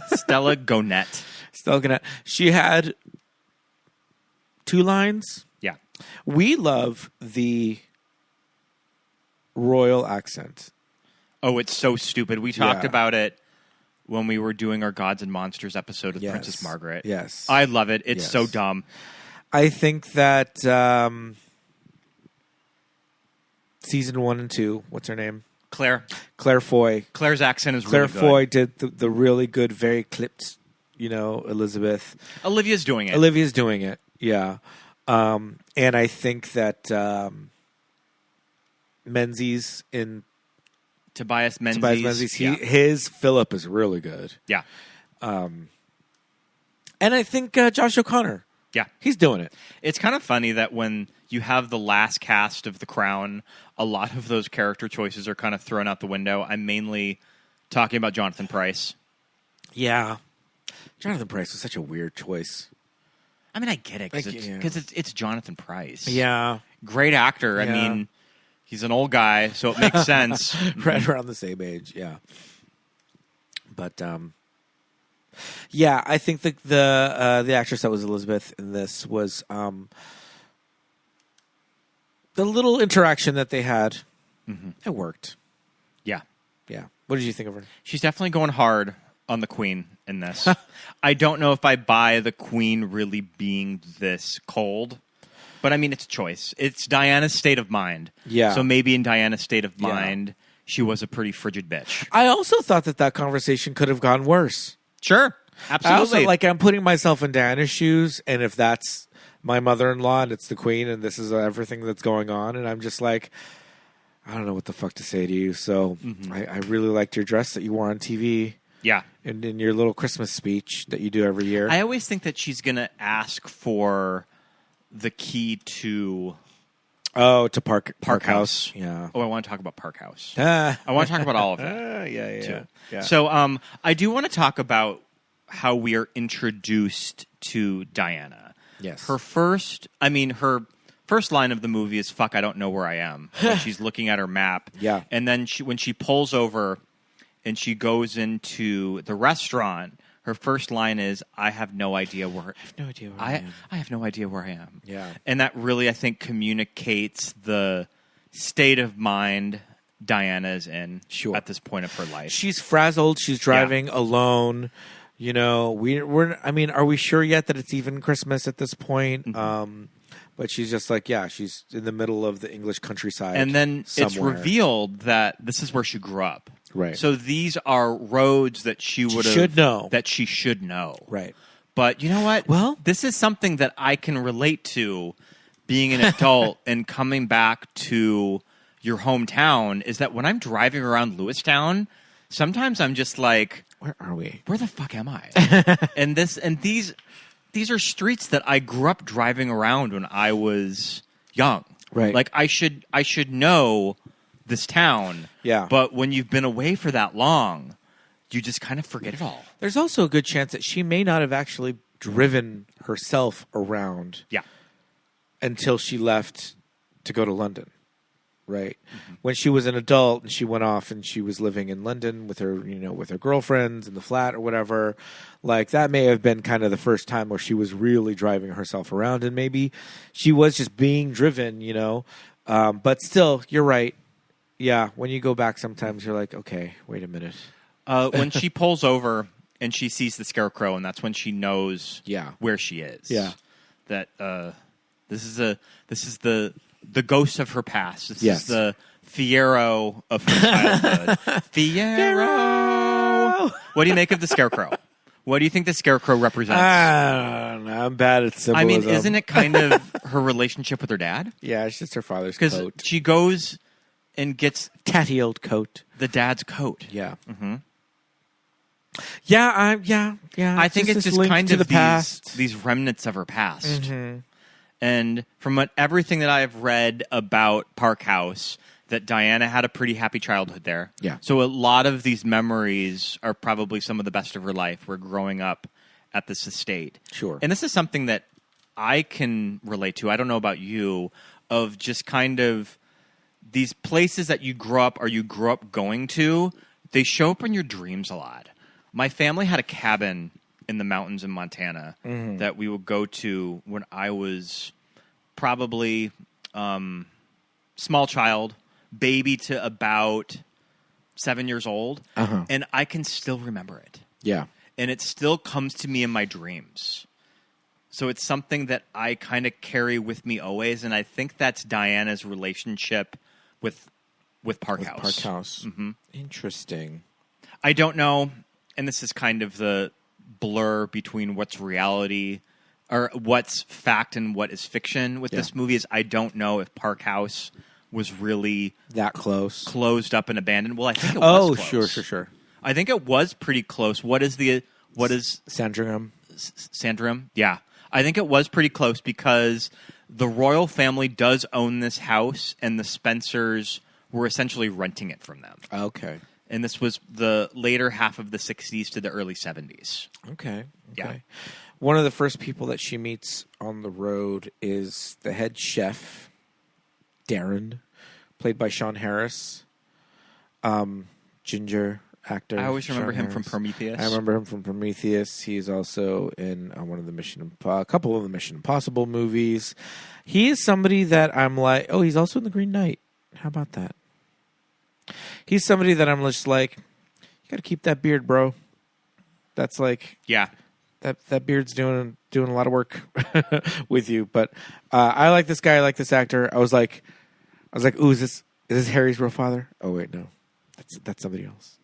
Stella Gonette. Still gonna. She had 2 lines. Yeah. We love the royal accent. Oh, it's so stupid. We talked Yeah. about it when we were doing our Gods and Monsters episode with Yes. Princess Margaret. Yes. I love it. It's Yes. so dumb. I think that season 1 and 2. What's her name? Claire. Claire Foy. Claire's accent is Claire really good. Foy did the really good, very clipped. Elizabeth. Olivia's doing it. Olivia's doing it. Yeah. And I think that Menzies in Tobias Menzies. Tobias Menzies, yeah. his Philip is really good. Yeah. And I think Josh O'Connor, Yeah. he's doing it. It's kind of funny that when you have the last cast of The Crown, a lot of those character choices are kind of thrown out the window. I'm mainly talking about Jonathan Pryce. Yeah. Jonathan Pryce was such a weird choice. I mean, I get it because Like, yeah. it's Jonathan Pryce. Yeah. Great actor. I Yeah. mean, he's an old guy, so it makes sense. Right around the same age, yeah. But yeah, I think the actress that was Elizabeth in this was the little interaction that they had. It worked. Yeah. Yeah. What did you think of her? She's definitely going hard on the Queen in this. I don't know if I buy the Queen really being this cold, but I mean, it's a choice. It's Diana's state of mind. Yeah. So maybe in Diana's state of Yeah. mind, she was a pretty frigid bitch. I also thought that conversation could have gone worse. Sure. Absolutely. I also, I'm putting myself in Diana's shoes, and if that's my mother-in-law and it's the Queen and this is everything that's going on, and I'm just like, I don't know what the fuck to say to you. So I really liked your dress that you wore on TV. Yeah. And in your little Christmas speech that you do every year. I always think that she's going to ask for the key to to Park House. Yeah. Oh, I want to talk about Park House. Ah. I want to talk about all of it. Yeah. So I do want to talk about how we are introduced to Diana. Yes. Her first line of the movie is "fuck, I don't know where I am." When she's looking at her map. Yeah. And then when she pulls over and she goes into the restaurant, her first line is, "I have no idea where I have no idea where I am." Yeah. And that really, I think, communicates the state of mind Diana is in at this point of her life. She's frazzled. She's driving alone. We're. I mean, are we sure yet that it's even Christmas at this point? But she's just like, she's in the middle of the English countryside. And then it's somewhere. revealed that this is where she grew up. Right. So these are roads that she would should know. That she should know. Right. But you know what? Well, this is something that I can relate to being an adult and coming back to your hometown is that when I'm driving around Lewistown, sometimes I'm just like, where are we? Where the fuck am I? and these are streets that I grew up driving around when I was young. Right. Like I should know this town. Yeah. But when you've been away for that long, you just kind of forget it all. There's also a good chance that she may not have actually driven herself around. Yeah. Until she left to go to London. Right. When she was an adult and she went off and she was living in London with her, with her girlfriends in the flat or whatever, like that may have been kind of the first time where she was really driving herself around, and maybe she was just being driven, but still, you're right. Yeah. When you go back, sometimes you're like, okay, wait a minute. When she pulls over and she sees the scarecrow, and that's when she knows where she is. Yeah. That this is the ghost of her past. This is the Fiero of her childhood. Fiero! What do you make of the scarecrow? What do you think the scarecrow represents? I don't know. I'm bad at symbolism. I mean, isn't it kind of her relationship with her dad? Yeah, it's just her father's Because coat. she goes and gets tatty old coat. The dad's coat. Yeah. Mm-hmm. Yeah, I think it's this just link kind to of the past. these remnants of her past. Mm-hmm. And from everything that I've read about Park House, that Diana had a pretty happy childhood there. Yeah. So a lot of these memories are probably some of the best of her life. We're growing up at this estate. Sure. And this is something that I can relate to. I don't know about you, of just kind of these places that you grew up or you grew up going to, they show up in your dreams a lot. My family had a cabin in the mountains in Montana that we would go to when I was probably small child, baby to about 7 years old. And I can still remember it. Yeah. And it still comes to me in my dreams. So it's something that I kind of carry with me always. And I think that's Diana's relationship with Park House. Park House. Mm-hmm. Interesting. I don't know, and this is kind of the blur between what's reality or what's fact and what is fiction with this movie is I don't know if Park House was really that closed up and abandoned. Well, I think it was close. Sure. I think it was pretty close. What is Sandringham? Sandringham? Yeah. I think it was pretty close because the royal family does own this house and the Spencers were essentially renting it from them. Okay. And this was the later half of the 60s to the early 70s. Okay. Yeah. One of the first people that she meets on the road is the head chef, Darren, played by Sean Harris. Ginger actor. I always remember Sean him from Harris. Prometheus. I remember him from Prometheus. He's also in a couple of the Mission Impossible movies. He is somebody that I'm like, oh, he's also in The Green Knight. How about that? He's somebody that I'm just like, you got to keep that beard, bro. That's like, Yeah. that beard's doing a lot of work with you. But I like this guy. I like this actor. I was like, ooh, is this Harry's real father? Oh wait, no, that's somebody else.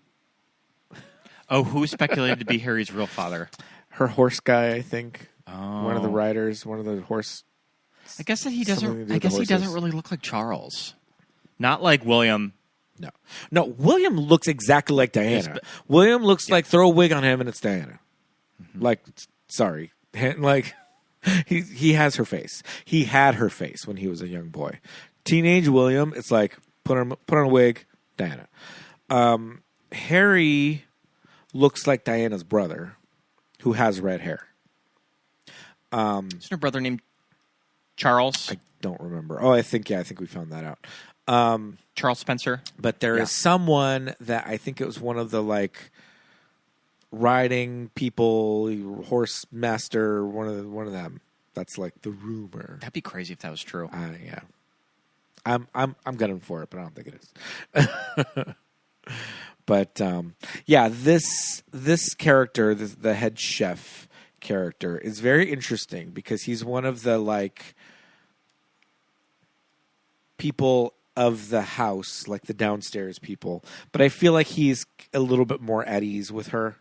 Oh, who speculated to be Harry's real father? Her horse guy, I think. Oh. One of the riders, one of the horse. I guess that he Something to doesn't. do I with guess the he doesn't horses. really look like Charles. Not like William. No. William looks exactly like Diana. William looks like throw a wig on him and it's Diana. Mm-hmm. Like, sorry, like he has her face. He had her face when he was a young boy. Teenage William, it's like put on a wig, Diana. Harry looks like Diana's brother, who has red hair. Isn't her brother named Charles? I don't remember. Oh, I think we found that out. Charles Spencer. But there is someone that I think it was one of the like riding people, horse master, one of them. That's like the rumor. That'd be crazy if that was true. Yeah. I'm gunning for it, but I don't think it is. But this character, the head chef character, is very interesting because he's one of the like people of the house, like the downstairs people. But I feel like he's a little bit more at ease with her.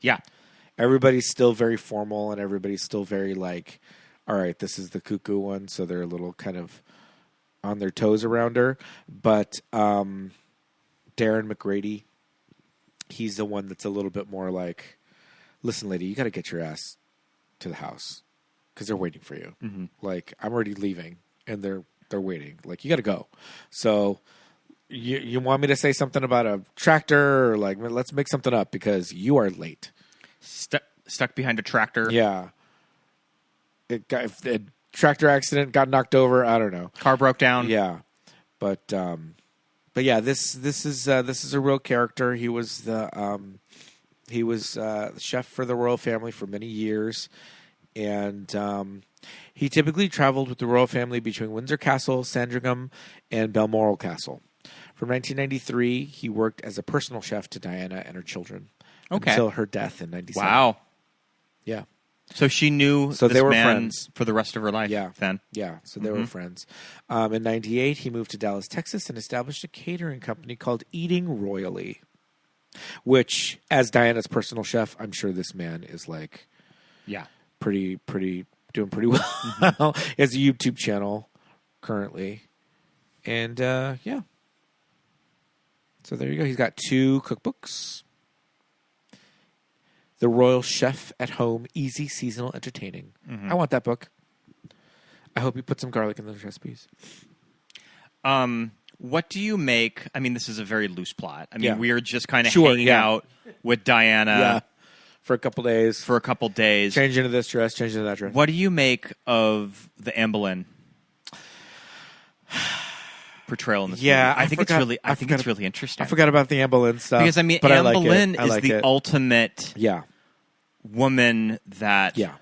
Yeah. Everybody's still very formal and everybody's still very like, all right, this is the cuckoo one. So they're a little kind of on their toes around her. But Darren McGrady, he's the one that's a little bit more like, listen, lady, you got to get your ass to the house because they're waiting for you. Mm-hmm. Like, I'm already leaving and they're waiting. Like, you got to go. So you want me to say something about a tractor or like, let's make something up because you are late. Stuck behind a tractor. Yeah. A tractor accident, got knocked over. I don't know. Car broke down. Yeah. But yeah, this is a real character. He was the chef for the royal family for many years. And he typically traveled with the royal family between Windsor Castle, Sandringham, and Balmoral Castle. From 1993, he worked as a personal chef to Diana and her children until her death in 1997. Wow. Yeah. So she knew so this they were man friends for the rest of her life. Yeah. Then. Yeah. So they were friends. In 1998, he moved to Dallas, Texas, and established a catering company called Eating Royally, which, as Diana's personal chef, I'm sure this man is like, pretty doing pretty well. He has a YouTube channel currently, and yeah. So there you go. He's got 2 cookbooks. The Royal Chef at Home, Easy Seasonal Entertaining. I want that book. I hope you put some garlic in those recipes. What do you make? I mean, this is a very loose plot. I mean, Yeah. we are just kind of Sure, hanging yeah. out with Diana For a couple days. for a couple days. Change into this dress, change into that dress. What do you make of the Anne Boleyn portrayal in this movie? I think it's really interesting. I forgot about the Anne Boleyn stuff. Because, I mean, but Anne like Boleyn I is like the it. ultimate Yeah. woman that Yeah.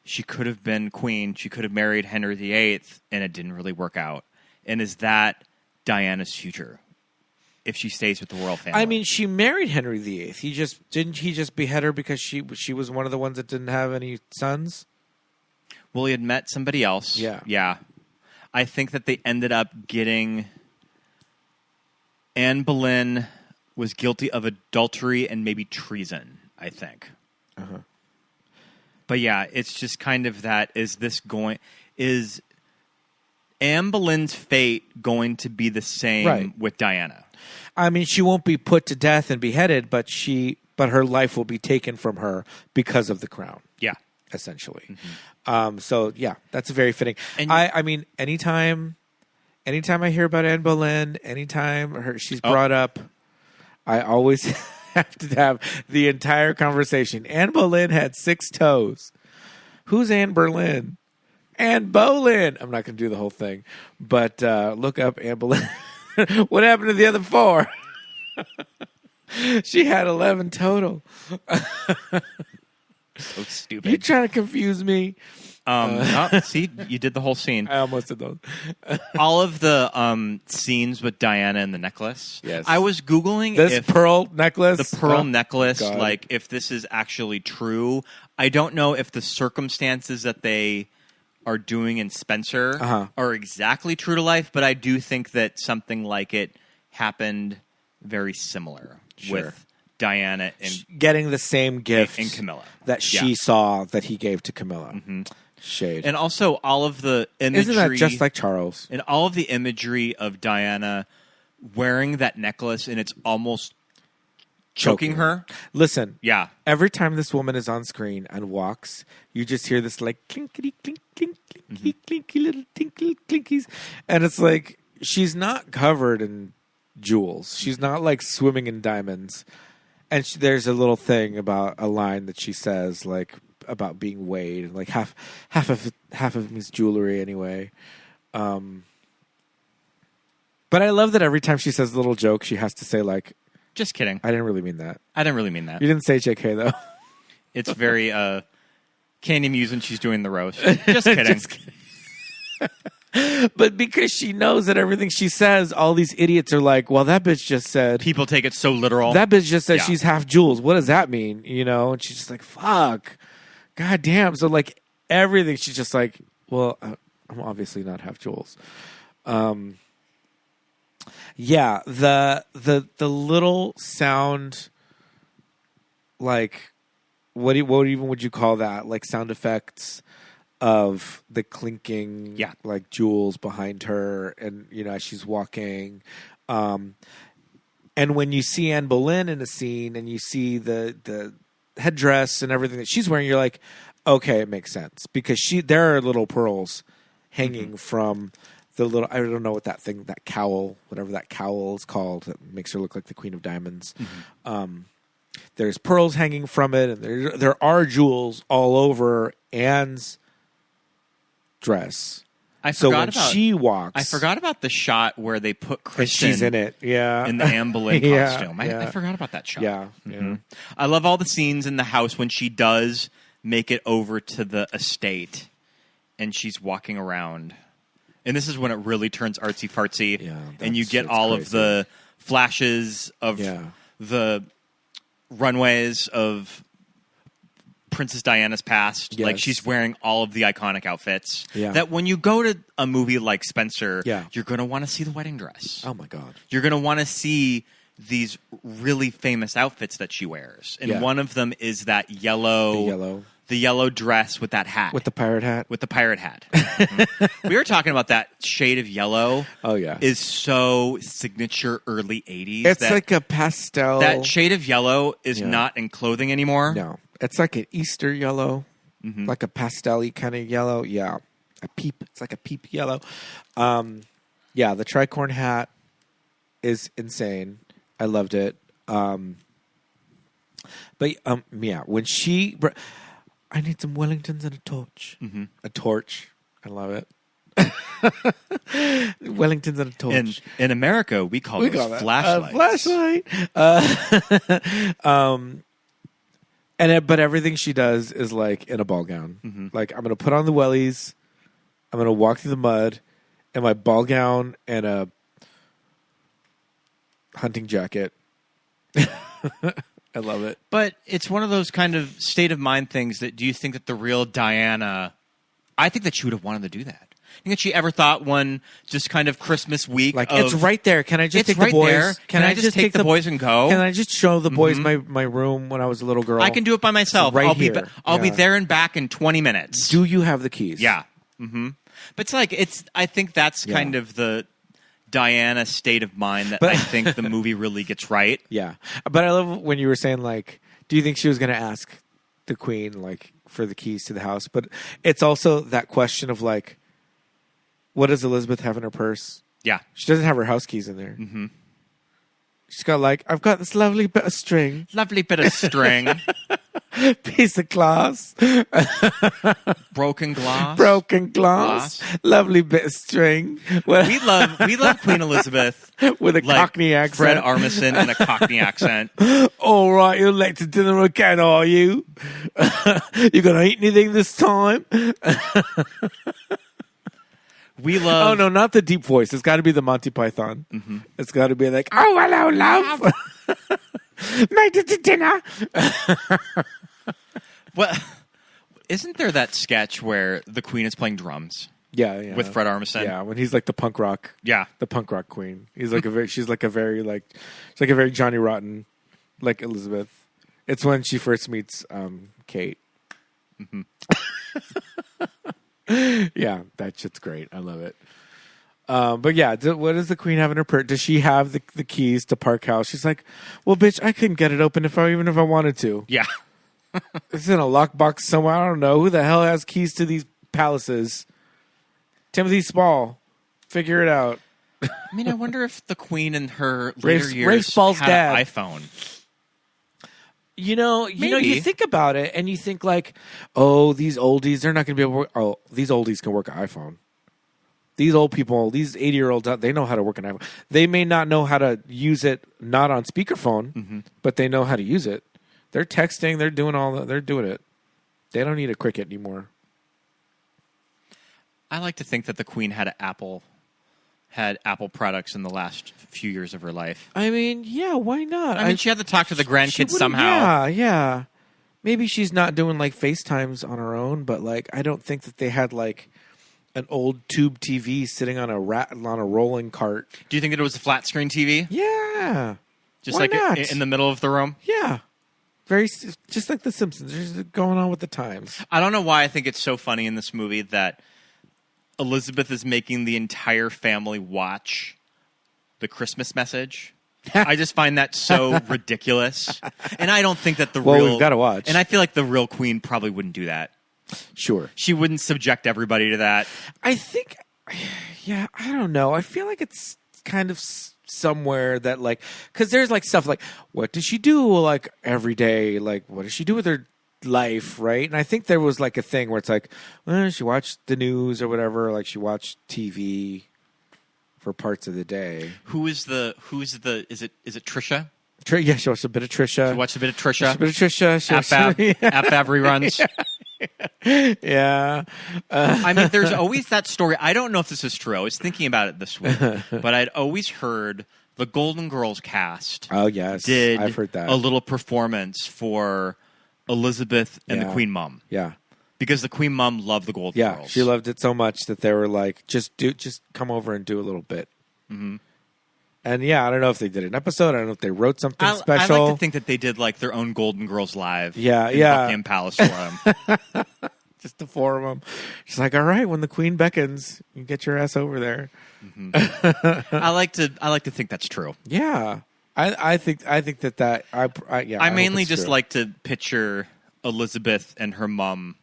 she could have been queen. She could have married Henry VIII, and it didn't really work out. And is that Diana's future if she stays with the royal family? I mean, she married Henry VIII. He just behead her because she was one of the ones that didn't have any sons? Well, he had met somebody else. Yeah. Yeah. I think that they ended up getting... Anne Boleyn was guilty of adultery and maybe treason, I think. But yeah, it's just kind of that, is Anne Boleyn's fate going to be the same with Diana? I mean, she won't be put to death and beheaded, but her life will be taken from her because of the crown. Yeah. Essentially. So yeah, that's very fitting. And I mean, anytime I hear about Anne Boleyn, anytime she's brought up, I always have to have the entire conversation. Anne Boleyn had 6 toes. Who's Anne Boleyn? Anne Boleyn. I'm not going to do the whole thing, but look up Anne Boleyn. What happened to the other 4? She had 11 total. So stupid. You trying to confuse me? See, you did the whole scene. I almost did those. All of the scenes with Diana and the necklace. Yes. I was Googling This pearl necklace. the pearl necklace, God. like if this is actually true. I don't know if the circumstances that they are doing in Spencer are exactly true to life, but I do think that something like it happened very similar with Diana and getting the same gift and Camilla that she saw that he gave to Camilla. Shade. And also all of the imagery. Isn't that just like Charles? And all of the imagery of Diana wearing that necklace and it's almost choking her. Listen. Yeah. Every time this woman is on screen and walks, you just hear this like clinkety clink clink clinky clinky little tinkle clinkies. And it's like she's not covered in jewels. She's not like swimming in diamonds. And there's a little thing about a line that she says, like about being weighed, and like half of his jewelry anyway. But I love that every time she says a little joke, she has to say like, "Just kidding. I didn't really mean that. I didn't really mean that." You didn't say JK though. It's very Candy Muse when she's doing the roast. Just kidding. Just kidding. But because she knows that everything she says, all these idiots are like, well, that bitch just said. People take it so literal. That bitch just said she's half Jules. What does that mean? You know? And she's just like, fuck. God damn. So, like, everything, she's just like, well, I'm obviously not half Jules. Yeah, the little sound, like, what even would you call that? Like, sound effects of the clinking, like jewels behind her, and you know as she's walking, and when you see Anne Boleyn in a scene and you see the headdress and everything that she's wearing, you're like, okay, it makes sense because there are little pearls hanging from the little, I don't know what that thing, that cowl, whatever that cowl is called, that makes her look like the Queen of Diamonds. There's pearls hanging from it, and there are jewels all over Anne's dress. She walks, I forgot about the shot where they put Kristen. She's in it, in the Anne Boleyn costume. I forgot about that shot. Yeah. I love all the scenes in the house when she does make it over to the estate, and she's walking around. And this is when it really turns artsy fartsy, and you get all crazy. of the flashes of the runways of Princess Diana's past. Yes. Like she's wearing all of the iconic outfits. Yeah. That when you go to a movie like Spencer, Yeah. you're going to want to see the wedding dress. Oh my God. You're going to want to see these really famous outfits that she wears. And one of them is that yellow dress with that hat. With the pirate hat? With the pirate hat. Mhm. We were talking about that shade of yellow. Oh, yeah. Is so signature early 80s. It's like a pastel. That shade of yellow is not in clothing anymore. No. It's like an Easter yellow, like a pastel-y kind of yellow. Yeah, a peep. It's like a peep yellow. Yeah, the tricorn hat is insane. I loved it. But yeah, when I need some Wellingtons and a torch. A torch. I love it. Wellingtons and a torch. In America, we call those flashlights. Flashlight. But everything she does is like in a ball gown. Like, I'm going to put on the wellies. I'm going to walk through the mud in my ball gown and a hunting jacket. I love it. But it's one of those kind of state of mind things that, do you think that the real Diana, I think that she would have wanted to do that. Think that she ever thought one just kind of Christmas week? Like, it's right there. Can I just take the boys? There. Can I just take the boys and go? Can I just show the boys my room when I was a little girl? I can do it by myself. I'll be there and back in 20 minutes. Do you have the keys? Yeah. But I think that's kind of the Diana state of mind that I think the movie really gets right. Yeah. But I love when you were saying, like, do you think she was going to ask the queen, like, for the keys to the house? But it's also that question of, like, what does Elizabeth have in her purse? Yeah. She doesn't have her house keys in there. She's got, like, I've got this lovely bit of string. Lovely bit of string. Piece of glass. Broken glass. Broken glass. Lovely bit of string. Well, we love Queen Elizabeth. With a Cockney accent. Fred Armisen in a Cockney accent. All right, you're late to dinner again, are you? You going to eat anything this time? We love... Oh, no, not the deep voice. It's got to be the Monty Python. It's got to be like, oh, hello, love. Made it to dinner. Well, isn't there that sketch where the queen is playing drums? Yeah. With Fred Armisen. Yeah, when he's like the punk rock. Yeah. The punk rock queen. He's like she's like a very Johnny Rotten, like Elizabeth. It's when she first meets Kate. Yeah, that shit's great. I love it. But yeah, what does the queen have in her purse? Does she have the keys to Park House? She's like, well, bitch, I couldn't get it open even if I wanted to. Yeah. It's in a lockbox somewhere. I don't know. Who the hell has keys to these palaces? Timothy Spall. Figure it out. I mean, I wonder if the queen in her later years Rafe Spall's had dad. an iPhone. You think about it, and you think like, oh, these oldies, they're not going to be able to work. Oh, these oldies can work an iPhone. These old people, these 80-year-olds, they know how to work an iPhone. They may not know how to use it, not on speakerphone, but they know how to use it. They're texting. They're doing they're doing it. They don't need a Cricket anymore. I like to think that the queen had Apple products in the last few years of her life. I mean, yeah, why not? I mean, she had to talk to the grandkids somehow. Yeah. Maybe she's not doing like FaceTimes on her own, but like I don't think that they had like an old tube TV sitting on a rolling cart. Do you think that it was a flat screen TV? Yeah. Just why like not? In the middle of the room? Yeah. Just like The Simpsons. They're just going on with the times. I don't know why I think it's so funny in this movie that Elizabeth is making the entire family watch the Christmas Message. I just find that so ridiculous. And I don't think that we've got to watch. And I feel like the real queen probably wouldn't do that. Sure. She wouldn't subject everybody to that. I think, I don't know. I feel like it's kind of somewhere that like, because there's like stuff like, what does she do like every day? Like, what does she do with her life, right? And I think there was like a thing where it's like, well, she watched the news or whatever, like she watched TV for parts of the day. Is it Trisha? Yeah, she watched a bit of Trisha. She watched a bit of Trisha. App reruns. Yeah. I mean, there's always that story. I don't know if this is true. I was thinking about it this week, but I'd always heard the Golden Girls cast. Oh, yes. I've heard that. A little performance for Elizabeth and the Queen Mum. Yeah. Because the Queen Mum loved the Golden Girls. Yeah, she loved it so much that they were like, just come over and do a little bit. Mm-hmm. And yeah, I don't know if they did an episode. I don't know if they wrote something special. I like to think that they did like their own Golden Girls live. In Buckingham Palace for them. Just the four of them. She's like, all right, when the Queen beckons, you get your ass over there. Mm-hmm. I like to think that's true. Yeah, I think that. I mainly just like to picture Elizabeth and her mom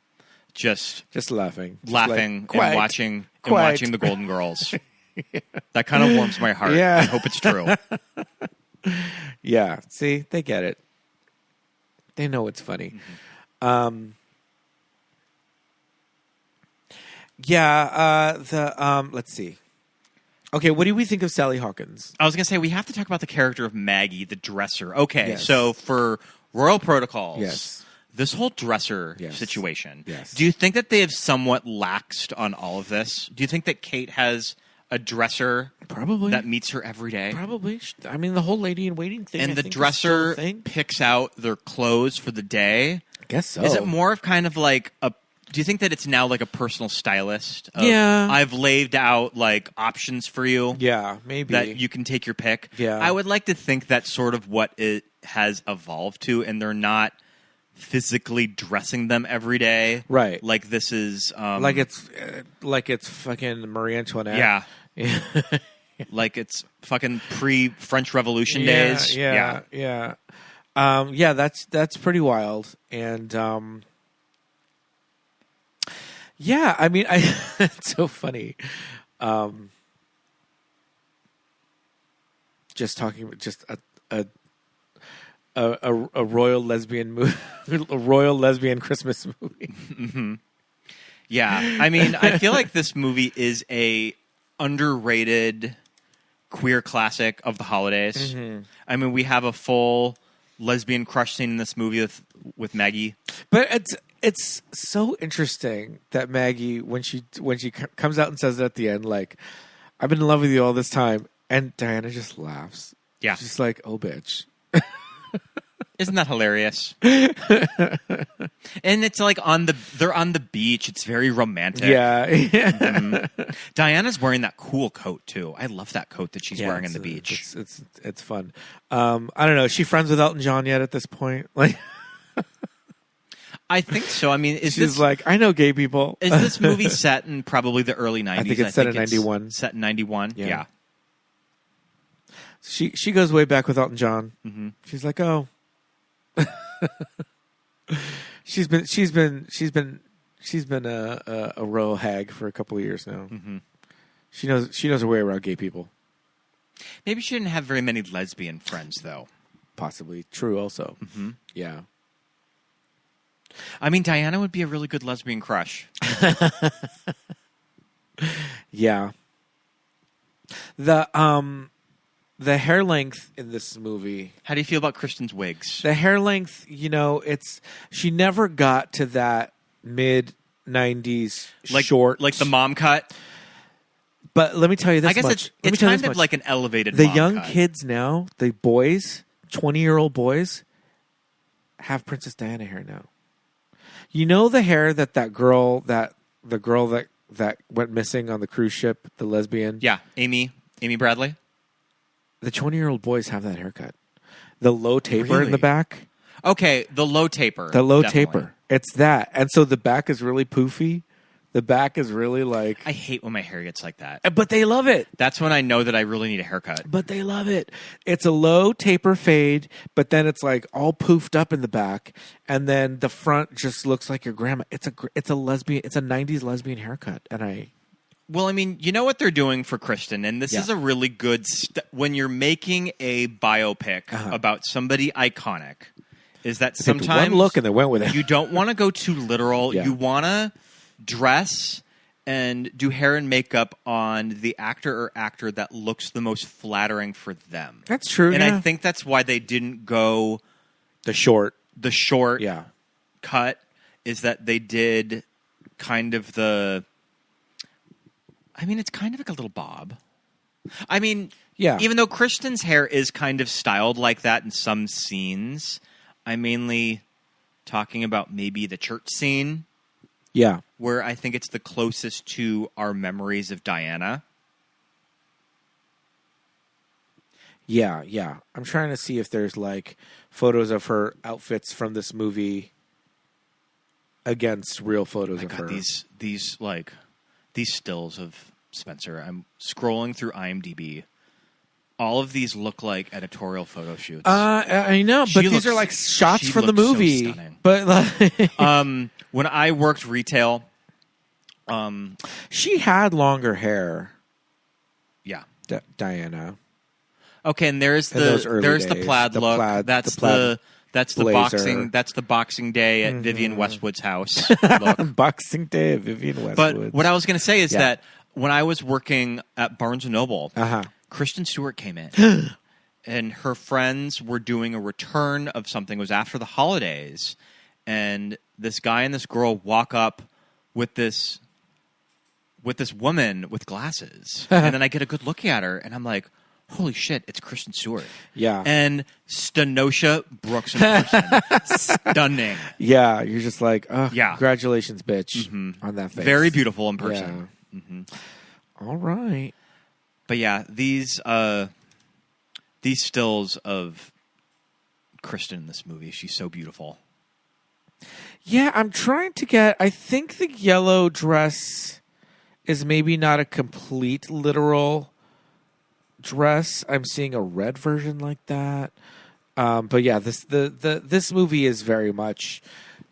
just laughing, and quiet, watching quiet. the Golden Girls. That kind of warms my heart. Yeah. I hope it's true. Yeah, see, they get it. They know it's funny. Let's see. Okay, what do we think of Sally Hawkins? I was going to say, we have to talk about the character of Maggie, the dresser. Okay, Yes. so for Royal Protocols, Yes. this whole dresser Yes. situation, Yes. do you think that they have somewhat laxed on all of this? Do you think that Kate has a dresser Probably. that meets her every day? Probably. I mean, the whole lady in waiting thing. And I the think, is still a dresser thing. picks out their clothes for the day? I guess so. Is it more of kind of like a... Do you think that it's now like a personal stylist? Yeah. I've laid out like options for you. Yeah, maybe. That you can take your pick. Yeah. I would like to think that's sort of what it has evolved to, and they're not physically dressing them every day. Right. Like this is... like it's fucking Marie Antoinette. Yeah. Like it's fucking pre-French Revolution days. Yeah. Yeah, that's pretty wild. And yeah, I mean, it's so funny. Just talking, just a royal lesbian movie, a royal lesbian Christmas movie. Mm-hmm. Yeah, I mean, I feel like this movie is a underrated queer classic of the holidays. Mm-hmm. I mean, we have a full lesbian crush scene in this movie with Maggie. But it's so interesting that Maggie, when she comes out and says it at the end, like, "I've been in love with you all this time," and Diana just laughs. Yeah, she's like, "Oh, bitch." Isn't that hilarious? And it's like they're on the beach. It's very romantic. Yeah. Mm-hmm. Diana's wearing that cool coat too. I love that coat that she's wearing on the beach. It's fun. I don't know. Is she friends with Elton John yet at this point? Like, I think so. I mean, she's like, I know gay people. Is this movie set in probably the early 90s? I think it's set in 91. Set in 91. Yeah. She goes way back with Elton John. Mm-hmm. She's like, oh. she's been a royal hag for a couple of years now. Mm-hmm. She knows her way around gay people. Maybe she didn't have very many lesbian friends, though. Possibly true. Also, mm-hmm. Yeah. I mean, Diana would be a really good lesbian crush. Yeah. The hair length in this movie. How do you feel about Kristen's wigs? The hair length, she never got to that mid-90s short. Like the mom cut? But let me tell you this I guess much. it's kind of like an elevated The mom young cut. kids now, the boys, 20-year-old boys, have Princess Diana hair now. You know the hair that the girl that went missing on the cruise ship, the lesbian? Yeah, Amy Bradley? The 20-year-old boys have that haircut. The low taper in the Really? back. Okay, the low taper. The low definitely. taper. It's that. And so the back is really poofy. The back is really like... I hate when my hair gets like that. But they love it. That's when I know that I really need a haircut. But they love it. It's a low taper fade, but then it's like all poofed up in the back, and then the front just looks like your grandma. It's a 90s lesbian haircut, and Well, I mean, you know what they're doing for Kristen, and this is a really good... when you're making a biopic about somebody iconic, is that sometimes... one look and they went with it. You don't want to go too literal. Yeah. You want to dress and do hair and makeup on the actor or actor that looks the most flattering for them. That's true, And yeah. I think that's why they didn't go the short cut, is that they did kind of the... I mean, it's kind of like a little bob. I mean, even though Kristen's hair is kind of styled like that in some scenes, I'm mainly talking about maybe the church scene. Yeah. Where I think it's the closest to our memories of Diana. Yeah. I'm trying to see if there's like photos of her outfits from this movie against real photos of her. These stills of Spencer. I'm scrolling through IMDb. All of these look like editorial photo shoots. I know, but She these are looks- like shots she from the looks so movie. stunning. But like, When I worked retail, she had longer hair, yeah. Diana. Okay, and there's In those early the days, plaid the look. plaid- that's the plaid the blazer. boxing day at Vivian Westwood's house. Look. Boxing Day at Vivian Westwood. But what I was going to say is Yeah. that when I was working at Barnes & Noble, Uh-huh. Kristen Stewart came in. And her friends were doing a return of something. It was after the holidays. And this guy and this girl walk up with this woman with glasses. And then I get a good look at her. And I'm like, holy shit, it's Kristen Stewart. Yeah. And Stenosha Brooks in person. Stunning. Yeah, you're just like, oh, Yeah. congratulations, bitch, on that face. Very beautiful in person. Yeah. All right. But yeah, these stills of Kristen in this movie, she's so beautiful. Yeah, I'm trying to get. I think the yellow dress is maybe not a complete literal dress. I'm seeing a red version like that. But yeah, this movie is very much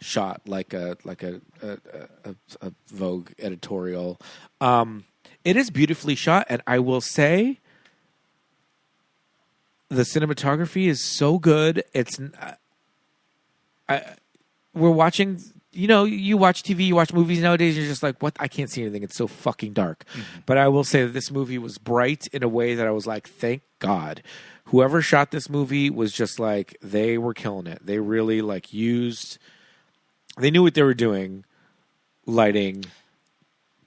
shot like a Vogue editorial. It is beautifully shot, and I will say, the cinematography is so good. We're watching. You know, you watch TV, you watch movies nowadays, you're just like, what? I can't see anything. It's so fucking dark. But I will say that this movie was bright in a way that I was like, thank God. Whoever shot this movie was just like, they were killing it. They really like they knew what they were doing lighting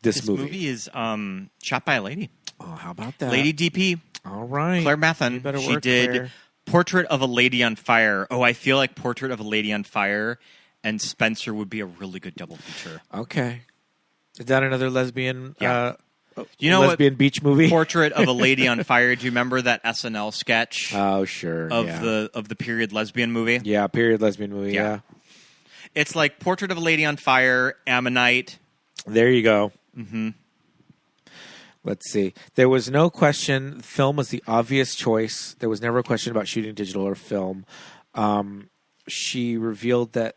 this movie is shot by a lady. Oh, how about that? Lady DP. All right. Claire You Mathen. better She work, did Claire. Portrait of a Lady on Fire. Oh, I feel like Portrait of a Lady on Fire and Spencer would be a really good double feature. Okay. Is that another lesbian Yeah. You know lesbian what? beach movie? Portrait of a Lady on Fire. Do you remember that SNL sketch Oh, sure. of yeah. the period lesbian movie? Yeah, period lesbian movie. Yeah. Yeah. It's like Portrait of a Lady on Fire, Ammonite. There you go. Mm-hmm. Let's see. There was no question. Film was the obvious choice. There was never a question about shooting digital or film. She revealed that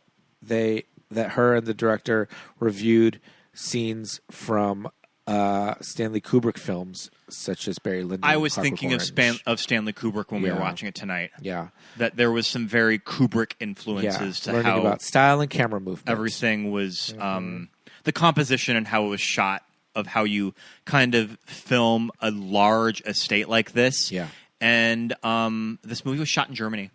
her and the director reviewed scenes from Stanley Kubrick films, such as Barry Lyndon. I was Clockwork thinking of Stanley Kubrick when we were Yeah. watching it tonight. Yeah. That there was some very Kubrick Yeah. influences to Learning how about style and camera movement. everything was the composition and how it was shot, of how you kind of film a large estate like this. Yeah. And this movie was shot in Germany.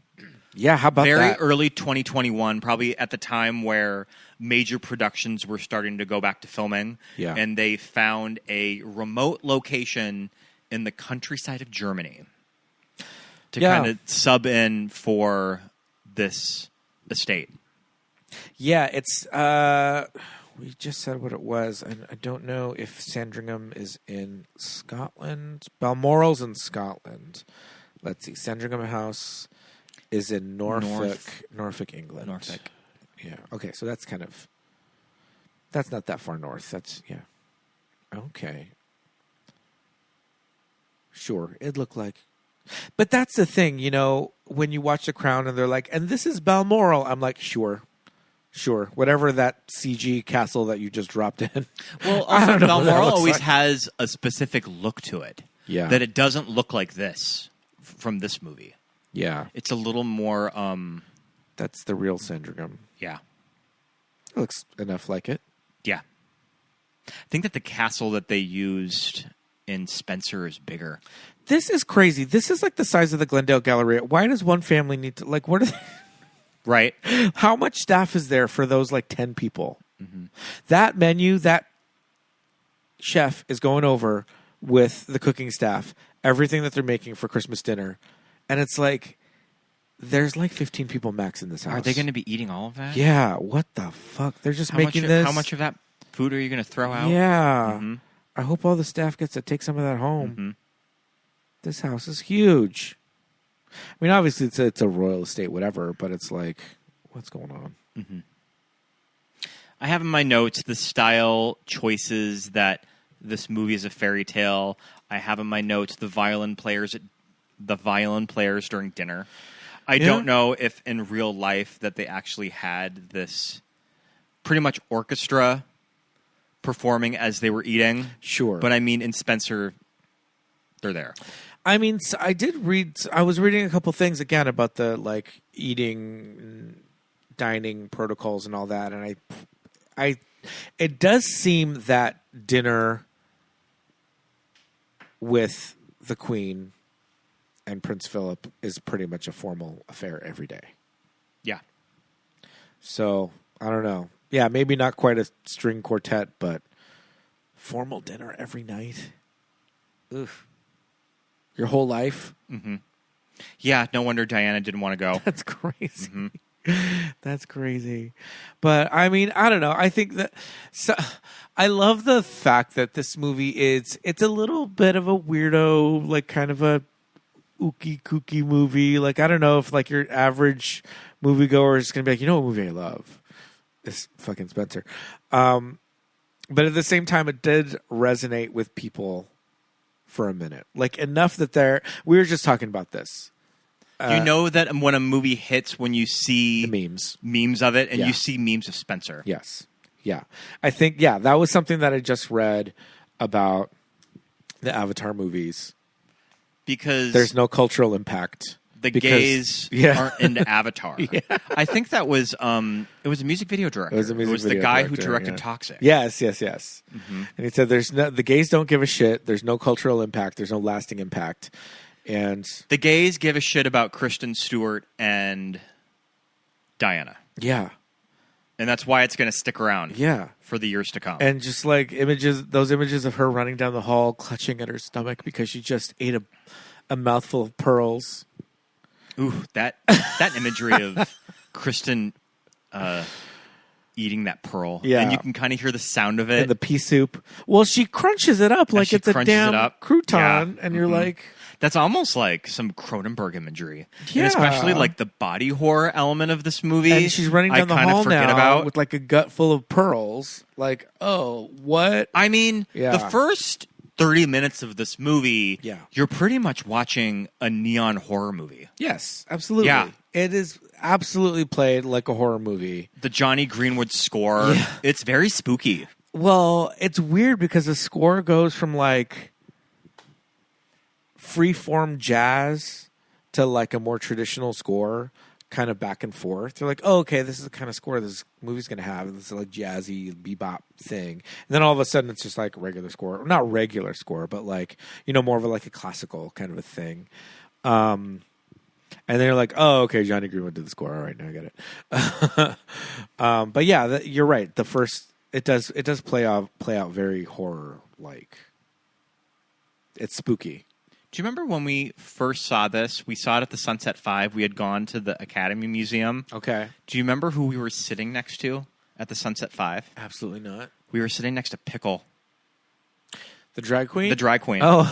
Yeah, how about Very that? early 2021, probably at the time where major productions were starting to go back to filming. Yeah. And they found a remote location in the countryside of Germany to Yeah. kind of sub in for this estate. Yeah, it's we just said what it was, and I don't know if Sandringham is in Scotland. Balmoral's in Scotland. Let's see. Sandringham House is in Norfolk, England. Norfolk. Yeah. Okay, so that's that's not that far north. That's yeah. Okay. Sure, it looked like. But that's the thing, you know, when you watch The Crown and they're like, and this is Balmoral, I'm like, sure. Whatever that CG castle that you just dropped in. Well, I also don't know what that Balmoral looks always like. has a specific look to it. Yeah. That it doesn't look like this from this movie. Yeah. It's a little more, That's the real Sandringham. yeah. It looks enough like it. Yeah. I think that the castle that they used in Spencer is bigger. This is crazy. This is like the size of the Glendale Galleria. Why does one family need to, like, what are they? Right. How much staff is there for those like 10 people? That menu, that chef is going over with the cooking staff, everything that they're making for Christmas dinner. And it's like, there's like 15 people max in this house. Are they going to be eating all of that? Yeah, what the fuck? They're just How making much, this. How much of that food are you going to throw out? Yeah. I hope all the staff gets to take some of that home. This house is huge. I mean, obviously it's a royal estate, whatever, but it's like, what's going on? I have in my notes the style choices that this movie is a fairy tale. I have in my notes the violin players the violin players during dinner. I Yeah. don't know if in real life that they actually had this pretty much orchestra performing as they were eating. Sure. But I mean, in Spencer, they're there. I mean, I was reading a couple things again about the like eating, dining protocols and all that, and it does seem that dinner with the Queen and Prince Philip is pretty much a formal affair every day. Yeah. So I don't know. Yeah, maybe not quite a string quartet, but formal dinner every night. Oof. Your whole life? Mm-hmm. Yeah, no wonder Diana didn't want to go. That's crazy. Mm-hmm. That's crazy. But I mean, I don't know. I think that I love the fact that this movie it's a little bit of a weirdo, like kind of a kooky movie. Like I don't know if like your average moviegoer is going to be like, you know what movie I love? It's fucking Spencer. But at the same time, it did resonate with people for a minute, like enough that we were just talking about this. You know that when a movie hits, when you see The memes of it, and Yeah. you see memes of Spencer. Yes. Yeah. I think, that was something that I just read about the Avatar movies. Because There's no cultural impact. the because- gays yeah. aren't into Avatar. I think that was it was a music video director. It was a music the video guy director, who directed yeah. Toxic. Yes. Mm-hmm. And he said the gays don't give a shit. There's no cultural impact. There's no lasting impact. And The gays give a shit about Kristen Stewart and Diana. yeah. And that's why it's going to stick around Yeah. for the years to come. And just like those images of her running down the hall, clutching at her stomach because she just ate a mouthful of pearls. Ooh, that imagery of Kristen eating that pearl. Yeah. And you can kind of hear the sound of it. And the pea soup. Well, she crunches it up like she it's a crunches damn it up. crouton, Yeah. and you're like, That's almost like some Cronenberg imagery. Yeah. And especially like the body horror element of this movie. and she's running down the I kind hall of forget now about. with like a gut full of pearls. Like, oh, what? I mean, Yeah. the first 30 minutes of this movie, Yeah. you're pretty much watching a neon horror movie. Yes, absolutely. Yeah. It is absolutely played like a horror movie. The Johnny Greenwood score, Yeah. it's very spooky. Well, it's weird because the score goes from like free-form jazz to like a more traditional score, kind of back and forth. You're like, oh, okay, this is the kind of score this movie's going to have. This is like jazzy bebop thing. And then all of a sudden it's just like regular score. Not regular score, but like, more of like a classical kind of a thing. And then you're like, oh, okay, Johnny Greenwood did the score. All right, now I get it. But yeah, you're right. The first, it does play out very horror like. It's spooky. Do you remember when we first saw this? We saw it at the Sunset 5. We had gone to the Academy Museum. Okay. Do you remember who we were sitting next to at the Sunset 5? Absolutely not. We were sitting next to Pickle, The drag queen? the drag queen. Oh,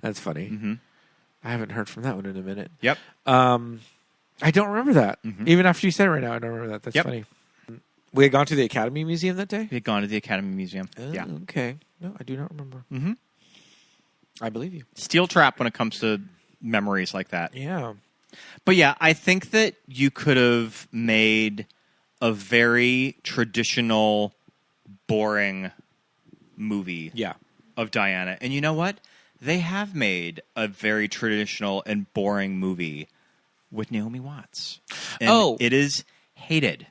that's funny. Mm-hmm. I haven't heard from that one in a minute. Yep. I don't remember that. Mhm. Even after you said it right now, I don't remember that. That's Yep. funny. We had gone to the Academy Museum that day? We had gone to the Academy Museum. Oh, Yeah. okay. No, I do not remember. Mm-hmm. I believe you. Steel trap when it comes to memories like that. Yeah. But yeah, I think that you could have made a very traditional, boring movie Yeah. of Diana. And you know what? They have made a very traditional and boring movie with Naomi Watts. And Oh. it is hated.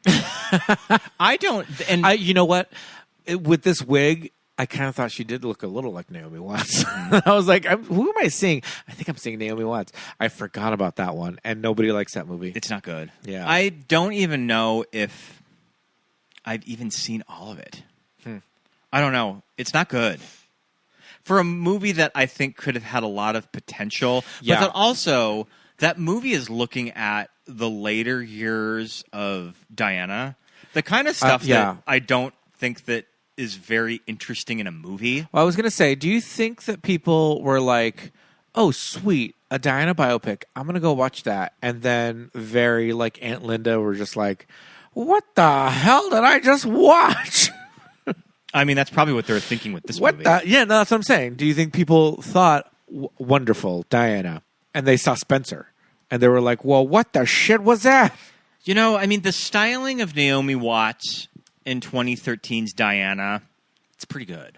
I don't... And You know what? With this wig, I kind of thought she did look a little like Naomi Watts. I was like, who am I seeing? I think I'm seeing Naomi Watts. I forgot about that one, and nobody likes that movie. it's not good. Yeah. I don't even know if I've even seen all of it. I don't know. It's not good. For a movie that I think could have had a lot of potential, Yeah. but that also, that movie is looking at the later years of Diana. The kind of stuff yeah. that I don't think that is very interesting in a movie. Well, I was going to say, do you think that people were like, oh, sweet, a Diana biopic, I'm going to go watch that. And then very like Aunt Linda were just like, what the hell did I just watch? I mean, that's probably what they're thinking with this What movie. the? Yeah, no, that's what I'm saying. Do you think people thought, wonderful Diana, and they saw Spencer, and they were like, "Well, what the shit was that?" You know, I mean, the styling of Naomi Watts in 2013's Diana, it's pretty good.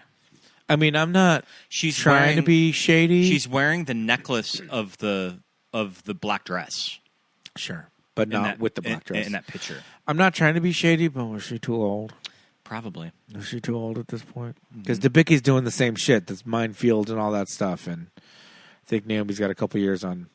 I mean, I'm not. She's trying to be shady. She's wearing the necklace of the black dress. Sure, but not with the black dress in that picture. I'm not trying to be shady, but was she too old? Probably. Is she too old at this point? Because Debicki's doing the same shit, this minefield and all that stuff, and I think Naomi's got a couple years on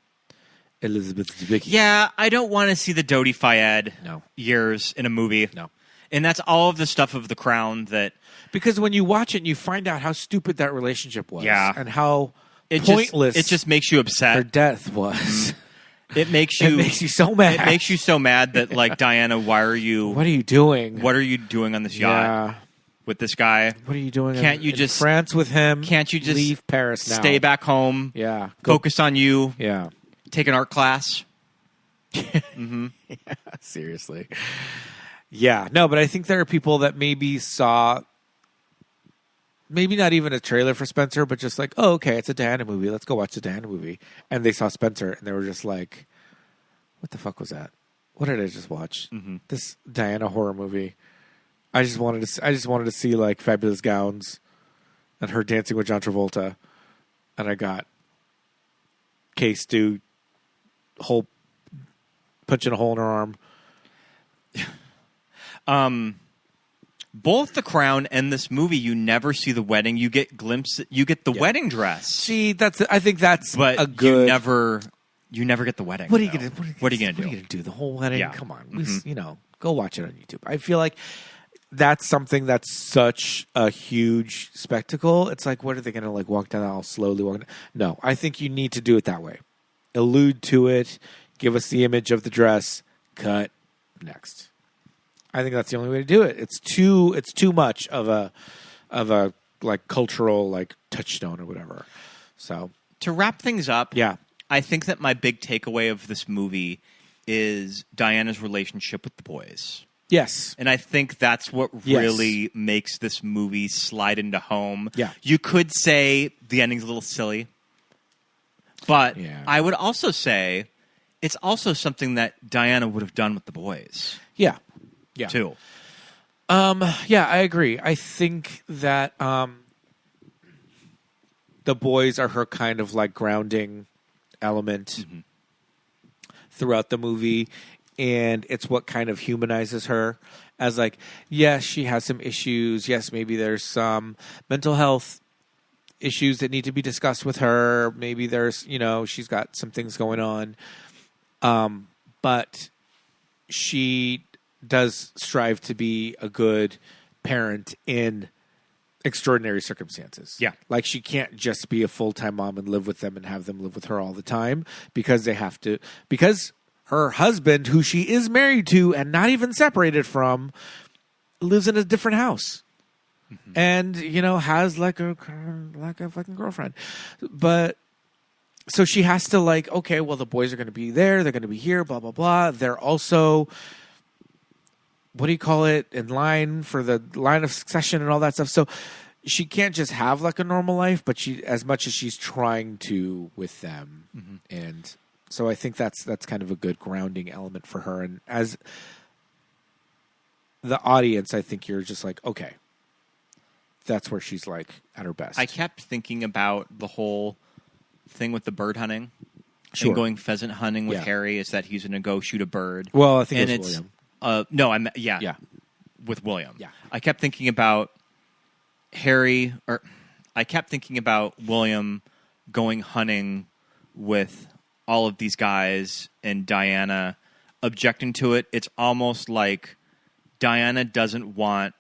Elizabeth Debicki. Yeah, I don't want to see the Dodi Fayed No. years in a movie. No. And that's all of the stuff of The Crown that... Because when you watch it, and you find out how stupid that relationship was. Yeah. And how pointless it just makes you upset. her death was. It makes you so mad. It makes you so mad that, like, Diana, why are you... What are you doing? What are you doing on this yacht with this guy? What are you doing Can't you in just... France with him? Can't you just... leave Paris now? Stay back home. Yeah. Focus on you. Yeah. Take an art class. Yeah, seriously. Yeah. No, but I think there are people that maybe saw... Maybe not even a trailer for Spencer, but just like, oh, okay, it's a Diana movie. Let's go watch the Diana movie. And they saw Spencer, and they were just like, what the fuck was that? What did I just watch? This Diana horror movie. I just wanted to see like fabulous gowns and her dancing with John Travolta, and I got Case do punching a hole in her arm. Both The Crown and this movie, you never see the wedding. You get the wedding dress. See, I think that's but a good. You never get the wedding. What are you gonna do? The whole wedding? Yeah. Come on, go watch it on YouTube. I feel like that's something that's such a huge spectacle. It's like, what are they gonna like walk down the aisle slowly? No, I think you need to do it that way. Allude to it. Give us the image of the dress. Cut. Next. I think that's the only way to do it. It's too much of a like cultural like touchstone or whatever. So to wrap things up, yeah, I think that my big takeaway of this movie is Diana's relationship with the boys. Yes. And I think that's what really makes this movie slide into home. Yeah. You could say the ending's a little silly, but I would also say it's also something that Diana would have done with the boys. Yeah. Yeah. Too. Yeah, I agree. I think that the boys are her kind of like grounding element throughout the movie, and it's what kind of humanizes her as like, yes, she has some issues. Yes, maybe there's some mental health issues that need to be discussed with her. Maybe there's, she's got some things going on. But she does strive to be a good parent in extraordinary circumstances. Yeah. Like she can't just be a full-time mom and live with them and have them live with her all the time because her husband, who she is married to and not even separated from, lives in a different house. And, has like a fucking girlfriend. But so she has to like, okay, well, the boys are going to be there. They're going to be here, blah, blah, blah. They're also, what do you call it, in line for the line of succession and all that stuff. So she can't just have like a normal life, but as much as she's trying to with them. And so I think that's kind of a good grounding element for her. And as the audience, I think you're just like, okay, that's where she's like at her best. I kept thinking about the whole thing with the bird hunting. Sure. And going pheasant hunting with Harry is that he's going to go shoot a bird. Well, I think it's William. With William. Yeah. I kept thinking about I kept thinking about William going hunting with all of these guys and Diana objecting to it. It's almost like Diana doesn't want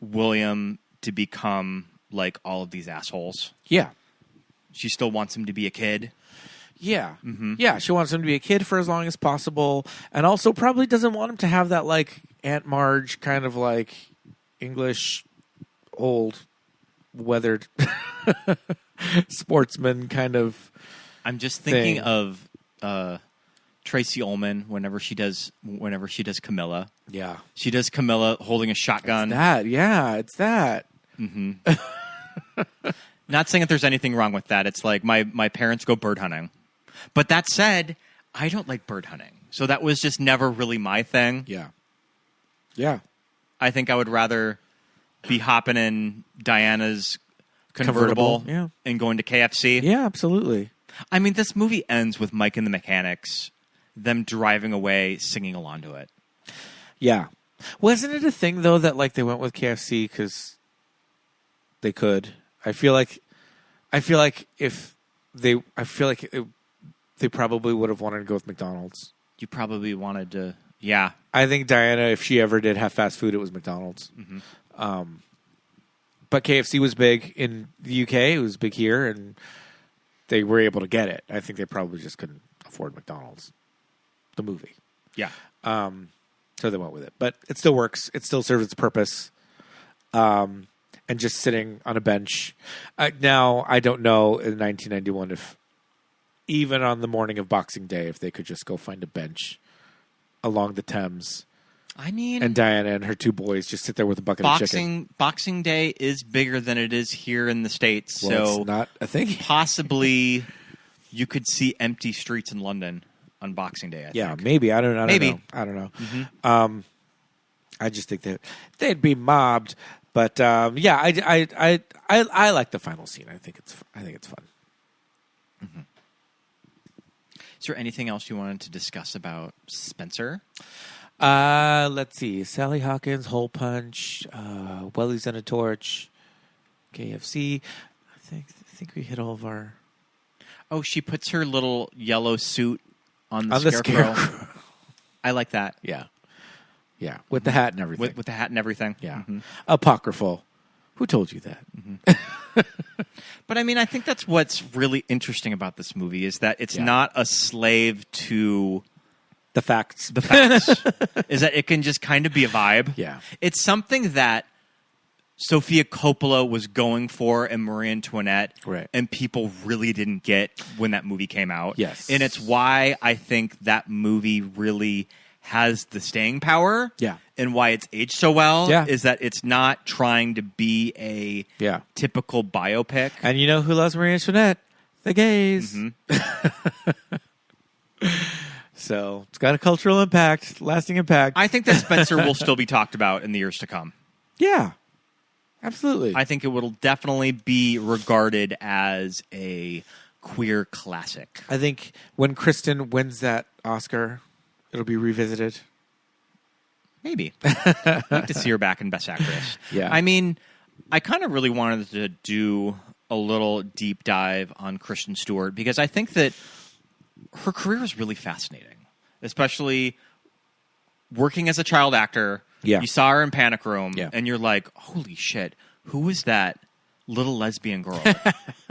William to become like all of these assholes. Yeah. She still wants him to be a kid. Yeah. Yeah, she wants him to be a kid for as long as possible, and also probably doesn't want him to have that like Aunt Marge kind of like English old weathered sportsman kind of. I'm just thinking of Tracy Ullman whenever she does Camilla. Yeah. She does Camilla holding a shotgun. It's that. Not saying that there's anything wrong with that. It's like my parents go bird hunting. But that said, I don't like bird hunting. So that was just never really my thing. Yeah. Yeah. I think I would rather be hopping in Diana's convertible and going to KFC. Yeah, absolutely. I mean, this movie ends with Mike and the mechanics, them driving away, singing along to it. Yeah. Wasn't it a thing, though, that like they went with KFC because they could? I feel like if they probably would have wanted to go with McDonald's. You probably wanted to, yeah. I think Diana, if she ever did have fast food, it was McDonald's. Mm-hmm. But KFC was big in the UK. It was big here, and they were able to get it. I think they probably just couldn't afford McDonald's, the movie. Yeah. So they went with it. But it still works. It still serves its purpose. And just sitting on a bench. Now, I don't know in 1991 if, even on the morning of Boxing Day, if they could just go find a bench along the Thames. I mean... And Diana and her two boys just sit there with a bucket of chicken. Boxing Day is bigger than it is here in the States. Well, so it's not a thing. Possibly you could see empty streets in London on Boxing Day, I think. Maybe. I don't know. Maybe. I don't know. Mm-hmm. I just think that they'd be mobbed. But yeah, I like the final scene. I think it's fun. Mm-hmm. Is there anything else you wanted to discuss about Spencer? Let's see. Sally Hawkins, Hole Punch, Wellies and a Torch, KFC. I think we hit all of our. Oh, she puts her little yellow suit on the scarecrow. I like that. Yeah. Yeah, with the hat and everything. With the hat and everything. Yeah. Mm-hmm. Apocryphal. Who told you that? Mm-hmm. But I mean, I think that's what's really interesting about this movie is that it's not a slave to the facts. The facts. Is that it can just kind of be a vibe. Yeah. It's something that Sofia Coppola was going for in Marie Antoinette, right, and people really didn't get when that movie came out. Yes. And it's why I think that movie really has the staying power, and why it's aged so well, is that it's not trying to be a typical biopic. And you know who loves Marie Antoinette? The gays. Mm-hmm. So it's got a cultural impact, lasting impact. I think that Spencer will still be talked about in the years to come. Yeah, absolutely. I think it will definitely be regarded as a queer classic. I think when Kristen wins that Oscar, it'll be revisited. Maybe. I'd like to see her back in Best Actress. Yeah. I mean, I kind of really wanted to do a little deep dive on Kristen Stewart because I think that her career is really fascinating, especially working as a child actor. Yeah. You saw her in Panic Room, and you're like, holy shit, who was that little lesbian girl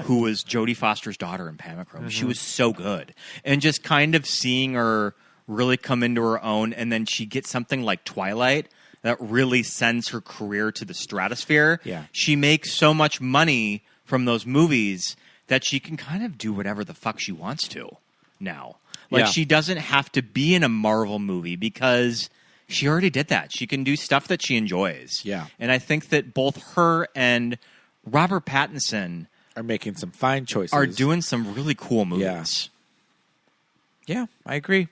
who was Jodie Foster's daughter in Panic Room? Mm-hmm. She was so good. And just kind of seeing her really come into her own, and then she gets something like Twilight that really sends her career to the stratosphere. Yeah. She makes so much money from those movies that she can kind of do whatever the fuck she wants to now. Like, she doesn't have to be in a Marvel movie because she already did that. She can do stuff that she enjoys. Yeah. And I think that both her and Robert Pattinson are making some fine choices. Are doing some really cool movies. Yeah, I agree.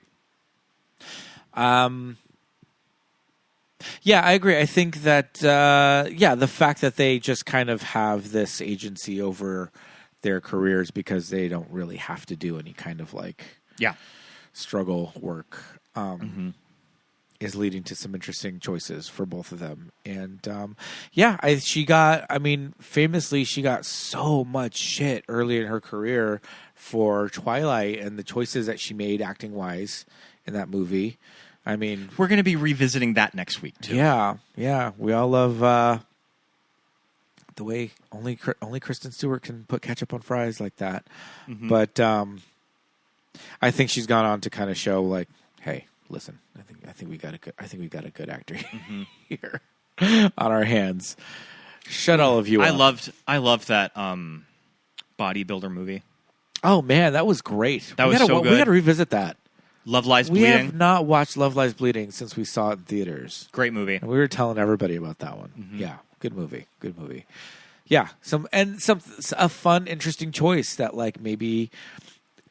Yeah, I agree. I think that, the fact that they just kind of have this agency over their careers because they don't really have to do any kind of struggle work is leading to some interesting choices for both of them. And famously, she got so much shit early in her career for Twilight and the choices that she made acting wise in that movie. I mean, we're going to be revisiting that next week too. Yeah. We all love the way only Kristen Stewart can put ketchup on fries like that. Mm-hmm. But I think she's gone on to kind of show like, hey, listen, I think we got a good actor here on our hands. Shut all of you up. I loved that bodybuilder movie. Oh man, that was great. That was so good. We got to revisit that. Love Lies Bleeding. We have not watched Love Lies Bleeding since we saw it in theaters. Great movie. And we were telling everybody about that one. Mm-hmm. Yeah, good movie. Yeah, a fun, interesting choice that like maybe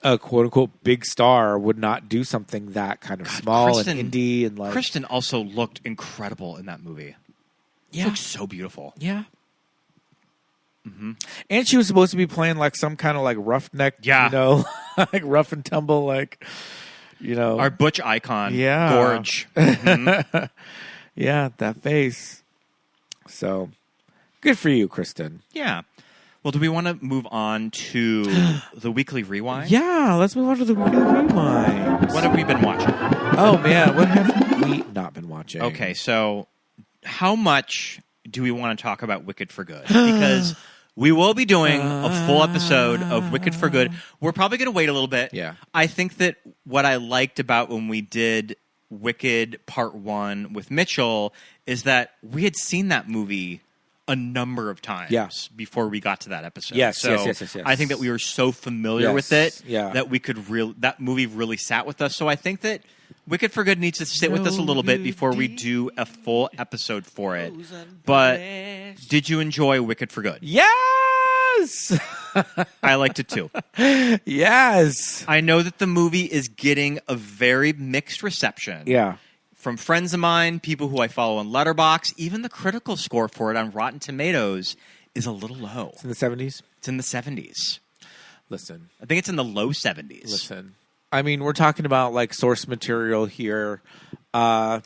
a quote unquote big star would not do something that kind of small and indie and like. Kristen also looked incredible in that movie. Yeah, she looked so beautiful. Yeah. Mm-hmm. And she was supposed to be playing like some kind of like roughneck, like rough and tumble, like our butch icon, Gorge. Mm-hmm. Yeah, that face. So good for you, Kristen. Yeah. Well, do we want to move on to the weekly rewind? Yeah, let's move on to the weekly rewind. What have we been watching? Oh man, what have we not been watching? Okay, so how much do we want to talk about Wicked for Good? Because we will be doing a full episode of Wicked for Good. We're probably going to wait a little bit. Yeah. I think that what I liked about when we did Wicked Part 1 with Mitchell is that we had seen that movie a number of times before we got to that episode. Yes. I think that we were so familiar with it that we could that movie really sat with us. So I think that Wicked for Good needs to sit with us a little bit before we do a full episode for it. But did you enjoy Wicked for Good? Yes! I liked it too. Yes. I know that the movie is getting a very mixed reception. Yeah. From friends of mine, people who I follow on Letterboxd, even the critical score for it on Rotten Tomatoes is a little low. It's in the 70s? It's in the 70s. Listen. I think it's in the low 70s. Listen. I mean, we're talking about like source material here. Everything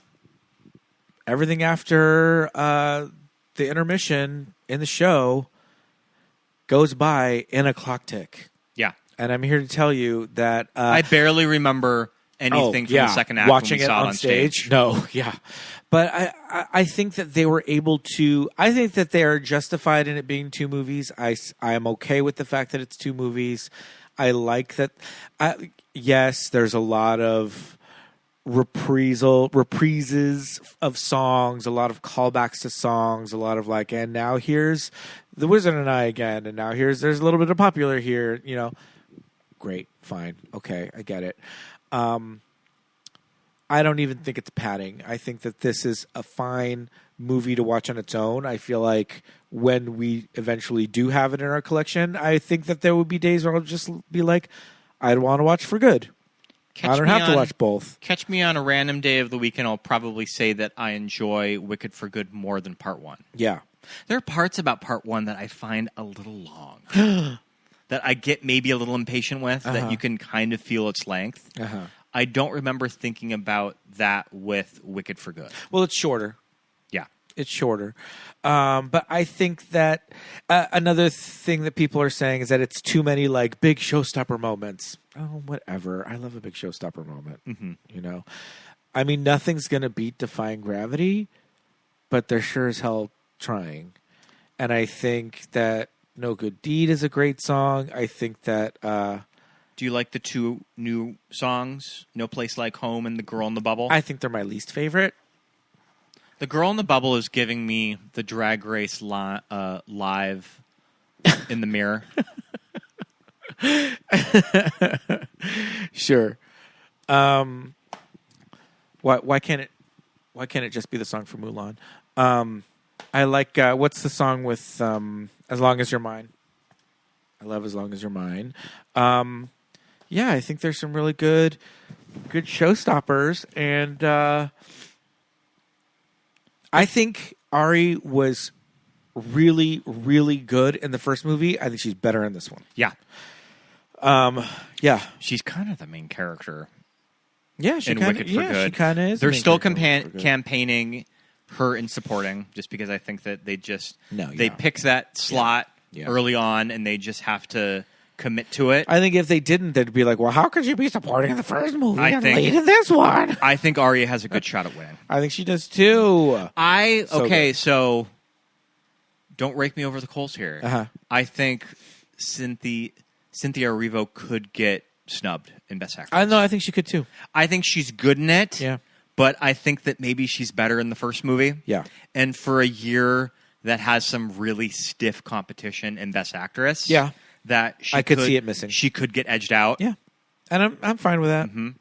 after the intermission in the show goes by in a clock tick. Yeah. And I'm here to tell you that... I barely remember anything from the second act watching when we it saw it on stage. No, yeah. But I think that they were able to... I think that they are justified in it being two movies. I am okay with the fact that it's two movies. I like that... yes, there's a lot of reprises of songs, a lot of callbacks to songs, a lot of like, and now here's The Wizard and I again, and now there's a little bit of Popular here, Great, fine, okay, I get it. I don't even think it's padding. I think that this is a fine movie to watch on its own. I feel like when we eventually do have it in our collection, I think that there would be days where I'll just be like, I'd want to watch For Good. I don't have to watch both. Catch me on a random day of the week, and I'll probably say that I enjoy Wicked for Good more than Part 1. Yeah. There are parts about Part 1 that I find a little long. That I get maybe a little impatient with, that you can kind of feel its length. I don't remember thinking about that with Wicked for Good. Well, it's shorter. Yeah. It's shorter. But I think that another thing that people are saying is that it's too many like big showstopper moments. Oh, whatever. I love a big showstopper moment. Mm-hmm. I mean, nothing's going to beat Defying Gravity, but they're sure as hell trying. And I think that No Good Deed is a great song. I think that... do you like the two new songs, No Place Like Home and The Girl in the Bubble? I think they're my least favorite. The Girl in the Bubble is giving me the Drag Race live in the mirror. Sure. Why can't it just be the song for Mulan? I like what's the song with As Long As You're Mine? I love As Long As You're Mine. Yeah, I think there's some really good showstoppers, and I think Ari was really, really good in the first movie. I think she's better in this one. Yeah. Yeah. She's kind of the main character. Yeah, she in kinda, Wicked for Good. She kind of is. They're still campaigning her in supporting, just because I think that they picked that slot early on, and they just have to commit to it. I think if they didn't, they'd be like, well, how could you be supporting in the first movie and late in this one? I think Arya has a good shot at winning. I think she does too. So don't rake me over the coals here. I think Cynthia Erivo could get snubbed in Best Actress. I think she could too. I think she's good in it. Yeah. But I think that maybe she's better in the first movie. Yeah. And for a year that has some really stiff competition in Best Actress. Yeah. That I could see it missing. She could get edged out. Yeah. And I'm fine with that. Mm-hmm.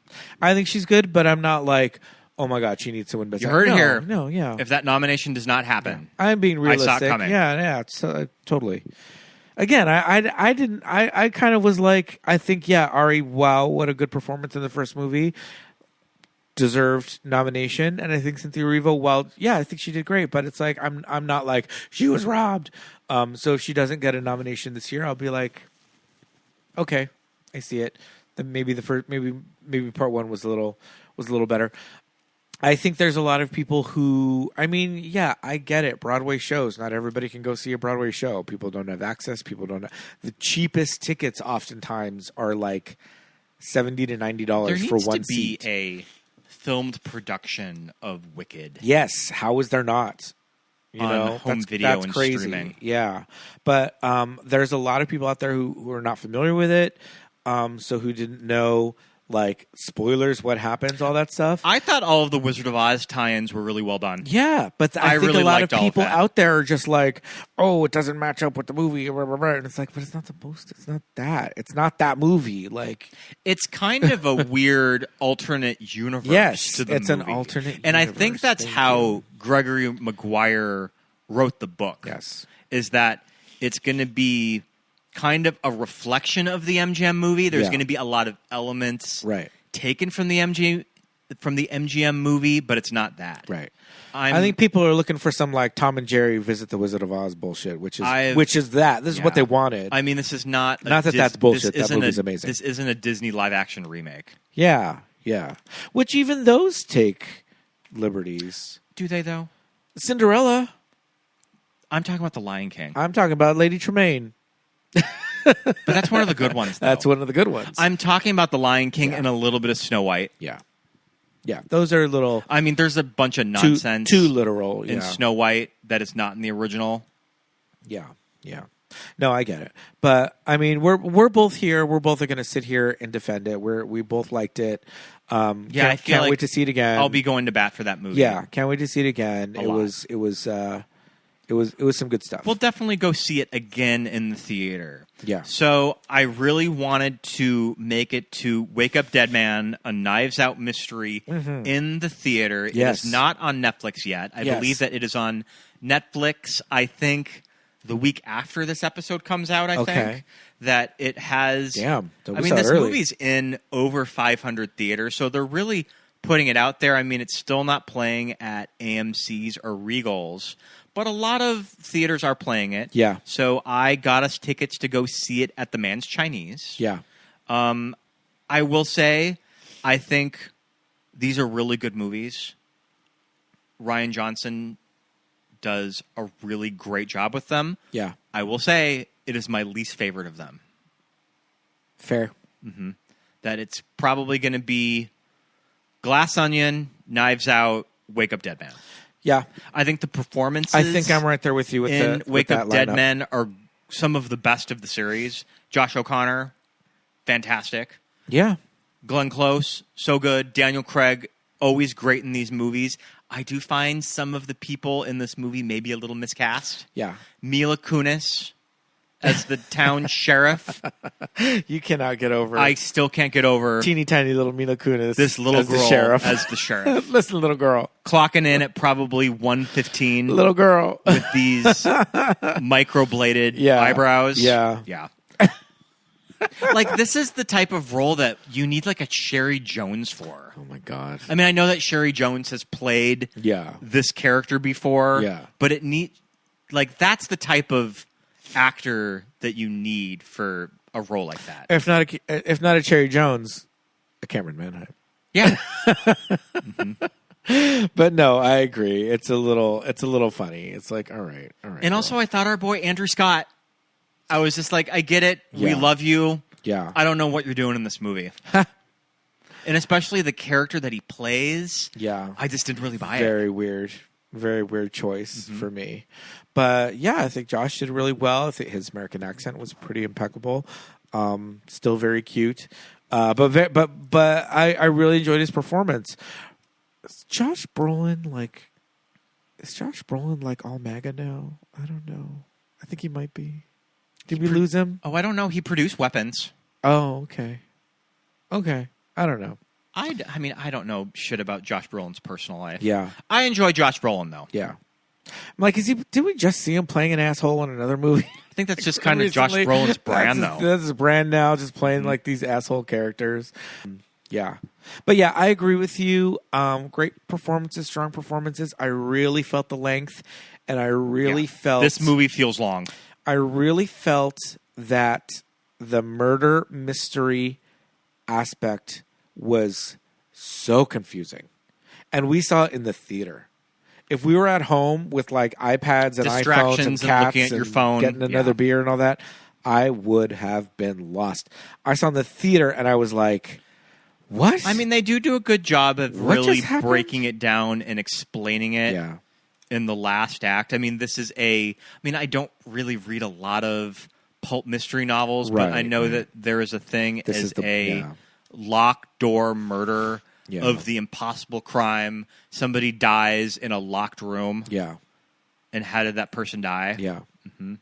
I think she's good, but I'm not like, oh my God, she needs to win Best You Actor. heard it No, here. No, yeah. If that nomination does not happen, I'm being realistic. I saw it coming. Yeah, it's, totally. Again, I kind of was like, I think, yeah, Ari, wow, what a good performance in the first movie. Deserved nomination. And I think Cynthia Erivo, well, yeah, I think she did great, but it's like, I'm not like, she was robbed. So if she doesn't get a nomination this year, I'll be like, okay, I see it. Then maybe the first, maybe part one was a little better. I think there's a lot of people who, I mean, yeah, I get it. Broadway shows. Not everybody can go see a Broadway show. People don't have access. People don't have, the cheapest tickets oftentimes are like $70 to $90 for one seat. There needs to be a filmed production of Wicked. Yes. How is there not? You on know, home that's, video that's and crazy. streaming. Yeah. But there's a lot of people out there who are not familiar with it. So who didn't know, like, spoilers, what happens, all that stuff. I thought all of the Wizard of Oz tie-ins were really well done. Yeah, but I think really a lot of liked all of people that. out there are just like, oh, it doesn't match up with the movie, blah, blah, blah. And it's like, but it's not supposed to. It's not that. It's not that movie. Like, It's kind of a weird alternate universe yes, to the it's movie. an alternate And I universe. think that's Thank how you. Gregory Maguire wrote the book. Yes. Is that it's going to be kind of a reflection of the MGM movie. There's Yeah. going to be a lot of elements Right. taken from the MGM movie, but it's not that. Right. I I think people are looking for some like Tom and Jerry visit the Wizard of Oz bullshit, which is that. This is what they wanted. I mean, this is not Not that that's bullshit. That movie's amazing. This isn't a Disney live action remake. Yeah, yeah. Which even those take liberties. Do they though? Cinderella. I'm talking about The Lion King. I'm talking about Lady Tremaine. But that's one of the good ones. Though. That's one of the good ones. I'm talking about The Lion King and a little bit of Snow White. Yeah. Yeah. Those are little I mean, there's a bunch of nonsense too literal in yeah. Snow White that is not in the original. Yeah. Yeah. No, I get it. But I mean, we're both here. We're both going to sit here and defend it. We both liked it. I feel can't like wait to see it again. I'll be going to bat for that movie. Yeah, can't wait to see it again. It was some good stuff. We'll definitely go see it again in the theater. Yeah. So I really wanted to make it to Wake Up Dead Man, a Knives Out mystery in the theater. Yes. It is not on Netflix yet. I Yes. believe that it is on Netflix, I think, the week after this episode comes out, I think. That it has... Damn. That I was mean, out this early. movie's in over 500 theaters, so they're really putting it out there. I mean, it's still not playing at AMC's or Regal's, but a lot of theaters are playing it. Yeah. So I got us tickets to go see it at the Man's Chinese. Yeah. I will say, I think these are really good movies. Rian Johnson does a really great job with them. Yeah. I will say it is my least favorite of them. Fair. That it's probably going to be Glass Onion, Knives Out, Wake Up Dead Man. Yeah. I think the performances I think I'm right there with you with in with Wake that Up Dead lineup. Men are some of the best of the series. Josh O'Connor, fantastic. Yeah. Glenn Close, so good. Daniel Craig, always great in these movies. I do find some of the people in this movie maybe a little miscast. Yeah. Mila Kunis as the town sheriff. You cannot get over I still can't get over teeny tiny little Mila Kunis this little as girl the sheriff. as the sheriff. Listen, little girl. Clocking in at probably 1:15 Little girl. with these microbladed Yeah. eyebrows. Yeah. Yeah. Like, this is the type of role that you need, like, a Sherry Jones for. Oh my god. I mean, I know that Sherry Jones has played Yeah. this character before. Yeah. But like, that's the type of actor that you need for a role like that. If not a Cherry Jones, a Cameron Manheim. Yeah. But no, I agree. It's a little funny. It's like, all right. And also, I thought our boy Andrew Scott, I was just like, I get it. We Yeah. love you. Yeah. I don't know what you're doing in this movie. And especially the character that he plays. Yeah. I just didn't really buy it. Very weird choice for me. But yeah, I think Josh did really well. I think his American accent was pretty impeccable. Still very cute. But I really enjoyed his performance. Is Josh Brolin like all MAGA now? I don't know. I think he might be. Did we lose him? Oh, I don't know. He produced Weapons. Oh, okay. Okay. I don't know. I mean, I don't know shit about Josh Brolin's personal life. Yeah. I enjoy Josh Brolin, though. Yeah. I'm like, did we just see him playing an asshole in another movie? I think that's just kind of Josh Brolin's brand, though. That's his brand now, just playing like these asshole characters. Yeah. But yeah, I agree with you. Great performances, strong performances. I really felt the length, and I really felt... This movie feels long. I really felt that the murder mystery aspect was so confusing. And we saw it in the theater. If we were at home with like iPads and iPhones and cats looking at your phone, getting another beer and all that, I would have been lost. I saw in the theater and I was like, what? I mean, they do a good job of What really just happened? breaking it down and explaining it in the last act. I mean, I don't really read a lot of pulp mystery novels, but I know that there is a thing locked door murder of the impossible crime. Somebody dies in a locked room. Yeah. And how did that person die? Yeah. Mm-hmm.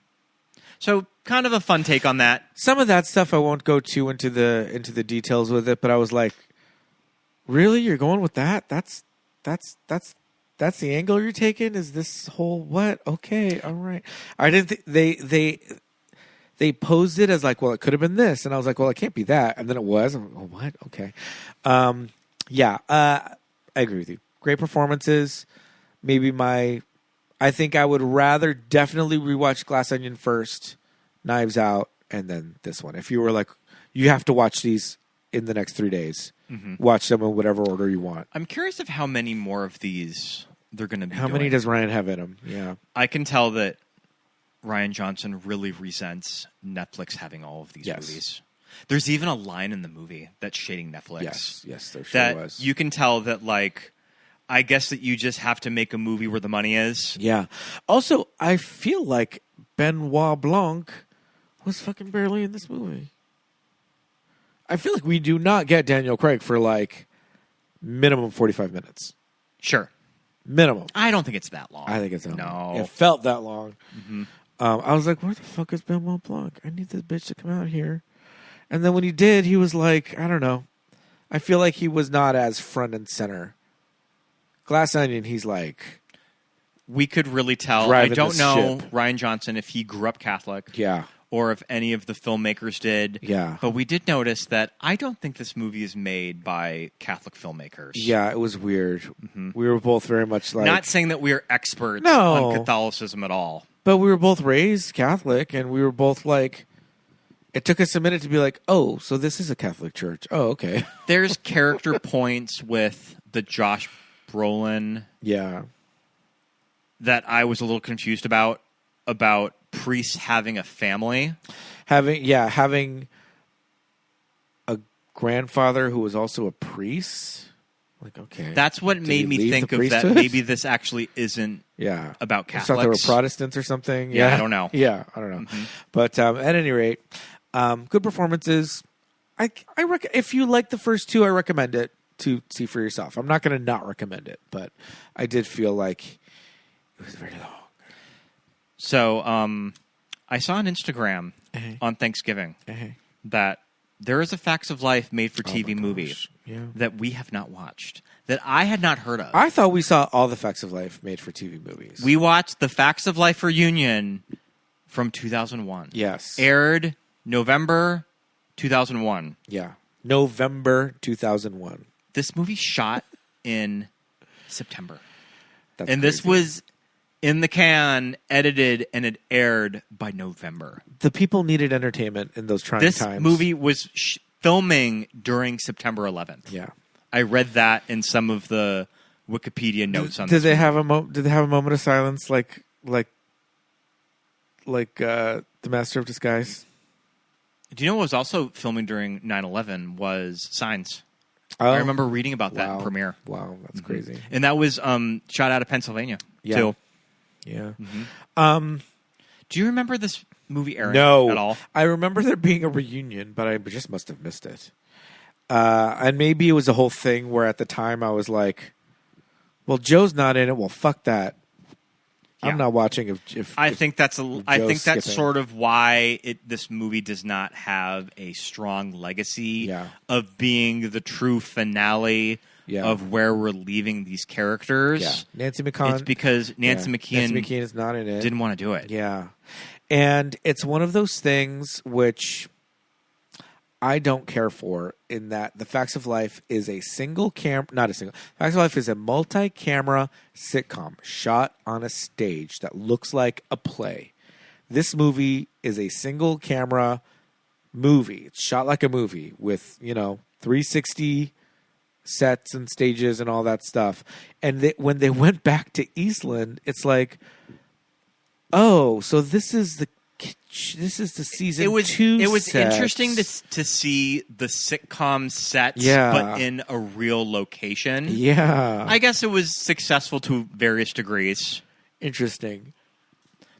So kind of a fun take on that. Some of that stuff I won't go too into the details with it, but I was like, really? You're going with that? That's the angle you're taking? Is this whole what? Okay, all right. I didn't think they posed it as like, well, it could have been this, and I was like, well, it can't be that, and then it was. I'm like, oh, what? Okay. I agree with you. Great performances. I think I would rather definitely rewatch Glass Onion first, Knives Out, and then this one. If you were like, you have to watch these in the next 3 days, watch them in whatever order you want. I'm curious of how many more of these they're going to be How many does Ryan have in him? Yeah. I can tell that Rian Johnson really resents Netflix having all of these movies. There's even a line in the movie that's shading Netflix. Yes, there sure was. You can tell that, like, I guess that you just have to make a movie where the money is. Yeah. Also, I feel like Benoit Blanc was fucking barely in this movie. I feel like we do not get Daniel Craig for like minimum 45 minutes. Sure. Minimum. I don't think it's that long. I think it's that long. No. It felt that long. I was like, where the fuck is Benoit Blanc? I need this bitch to come out here. And then when he did, he was like, I don't know. I feel like he was not as front and center. Glass Onion, he's like... We could really tell. I don't know Rian Johnson if he grew up Catholic. Yeah. Or if any of the filmmakers did. Yeah. But we did notice that I don't think this movie is made by Catholic filmmakers. Yeah, it was weird. We were both very much like... Not saying that we are experts on Catholicism at all. But we were both raised Catholic, and we were both like... It took us a minute to be like, oh, so this is a Catholic church. Oh, okay. There's character points with the Josh Brolin... Yeah. That I was a little confused about priests having a family. Having a grandfather who was also a priest. Like, okay. That's what made me think of that. Maybe this actually isn't about Catholics. I thought they were Protestants or something. Yeah, I don't know. Yeah, I don't know. But at any rate, good performances. I if you like the first two, I recommend it to see for yourself. I'm not going to not recommend it, but I did feel like it was very long. So I saw on Instagram on Thanksgiving that there is a Facts of Life made for TV movie that we have not watched, that I had not heard of. I thought we saw all the Facts of Life made for TV movies. We watched the Facts of Life reunion from 2001. Yes. Aired November 2001. Yeah. November 2001. This movie shot in September. That's and crazy. This was in the can, edited, and it aired by November. The people needed entertainment in those trying times. This movie was filming during September 11th. Yeah. I read that in some of the Wikipedia notes on did this they movie. Did they have a moment of silence like The Master of Disguise? Do you know what was also filming during 9/11 was Signs? Oh. I remember reading about that in Premiere. Wow, that's crazy. And that was shot out of Pennsylvania, too. Yeah. Do you remember this movie airing at all? I remember there being a reunion, but I just must have missed it. And maybe it was a whole thing where at the time I was like, well, Joe's not in it. Well, fuck that. I'm not watching if I think that's Joe's skipping. sort of why this movie does not have a strong legacy of being the true finale of where we're leaving these characters. Yeah. Nancy McCon. It's because Nancy McKeon is not in it. Didn't want to do it. Yeah. And it's one of those things which I don't care for, in that The Facts of Life is a Facts of Life is a multi-camera sitcom shot on a stage that looks like a play. This movie is a single camera movie. It's shot like a movie with, 360 sets and stages and all that stuff. And when they went back to Eastland, it's like, oh, so this is the season 2 It was sets. interesting to see the sitcom sets, but in a real location. Yeah. I guess it was successful to various degrees. Interesting.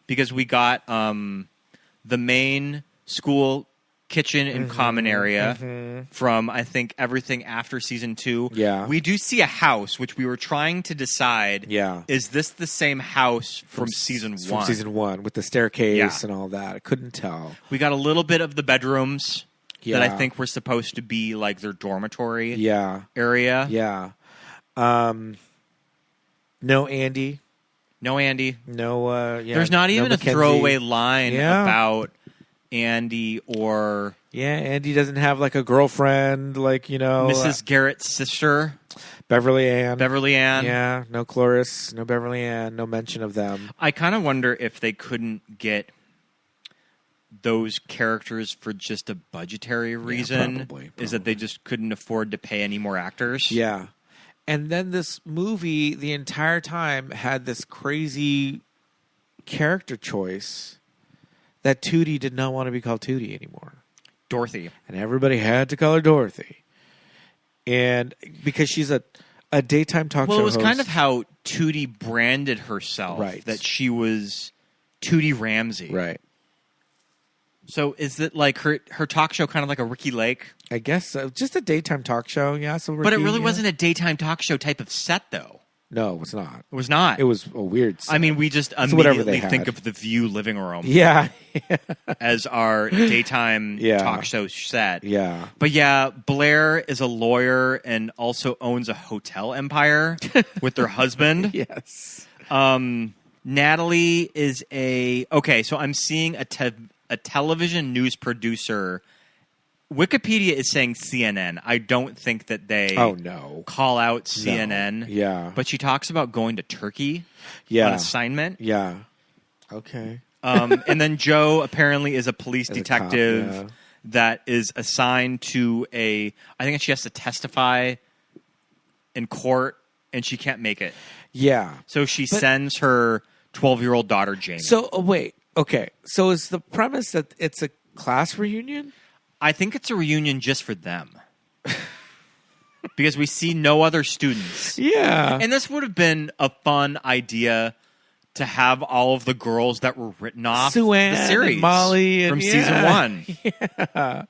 Because we got the main school kitchen and common area from, I think, everything after season 2. Yeah. We do see a house, which we were trying to decide, is this the same house from season 1? From season 1, with the staircase and all that. I couldn't tell. We got a little bit of the bedrooms that I think were supposed to be like their dormitory area. Yeah. No Andy. No Andy. No, There's not even a Mackenzie. throwaway line about Andy or... Yeah, Andy doesn't have like a girlfriend, Mrs. Garrett's sister. Beverly Ann. Yeah, no Cloris, no Beverly Ann, no mention of them. I kind of wonder if they couldn't get those characters for just a budgetary reason. Probably. Is that they just couldn't afford to pay any more actors? Yeah. And then this movie, the entire time, had this crazy character choice that Tootie did not want to be called Tootie anymore. Dorothy. And everybody had to call her Dorothy. And because she's a daytime talk show host. Well, it was kind of how Tootie branded herself. Right. That she was Tootie Ramsey. Right. So is it like her talk show kind of like a Ricky Lake? I guess so. Just a daytime talk show, yeah. So Ricky, but it really wasn't a daytime talk show type of set, though. No, it was not. It was not. It was a weird set. I mean, we just immediately think of the View living room. Yeah. as our daytime talk show set. Yeah. But yeah, Blair is a lawyer and also owns a hotel empire with their husband. Yes. Natalie is so I'm seeing a television news producer. Wikipedia is saying CNN. I don't think that they call out CNN. No. Yeah. But she talks about going to Turkey on assignment. Yeah. Okay. And then Joe apparently is a police detective a cop, that is assigned to I think she has to testify in court and she can't make it. Yeah. So she sends her 12-year-old daughter, Jamie. So, wait. Okay. So is the premise that it's a class reunion? I think it's a reunion just for them. Because we see no other students. Yeah. And this would have been a fun idea to have all of the girls that were written off Sue-Ann the series and Molly from season 1. Yeah.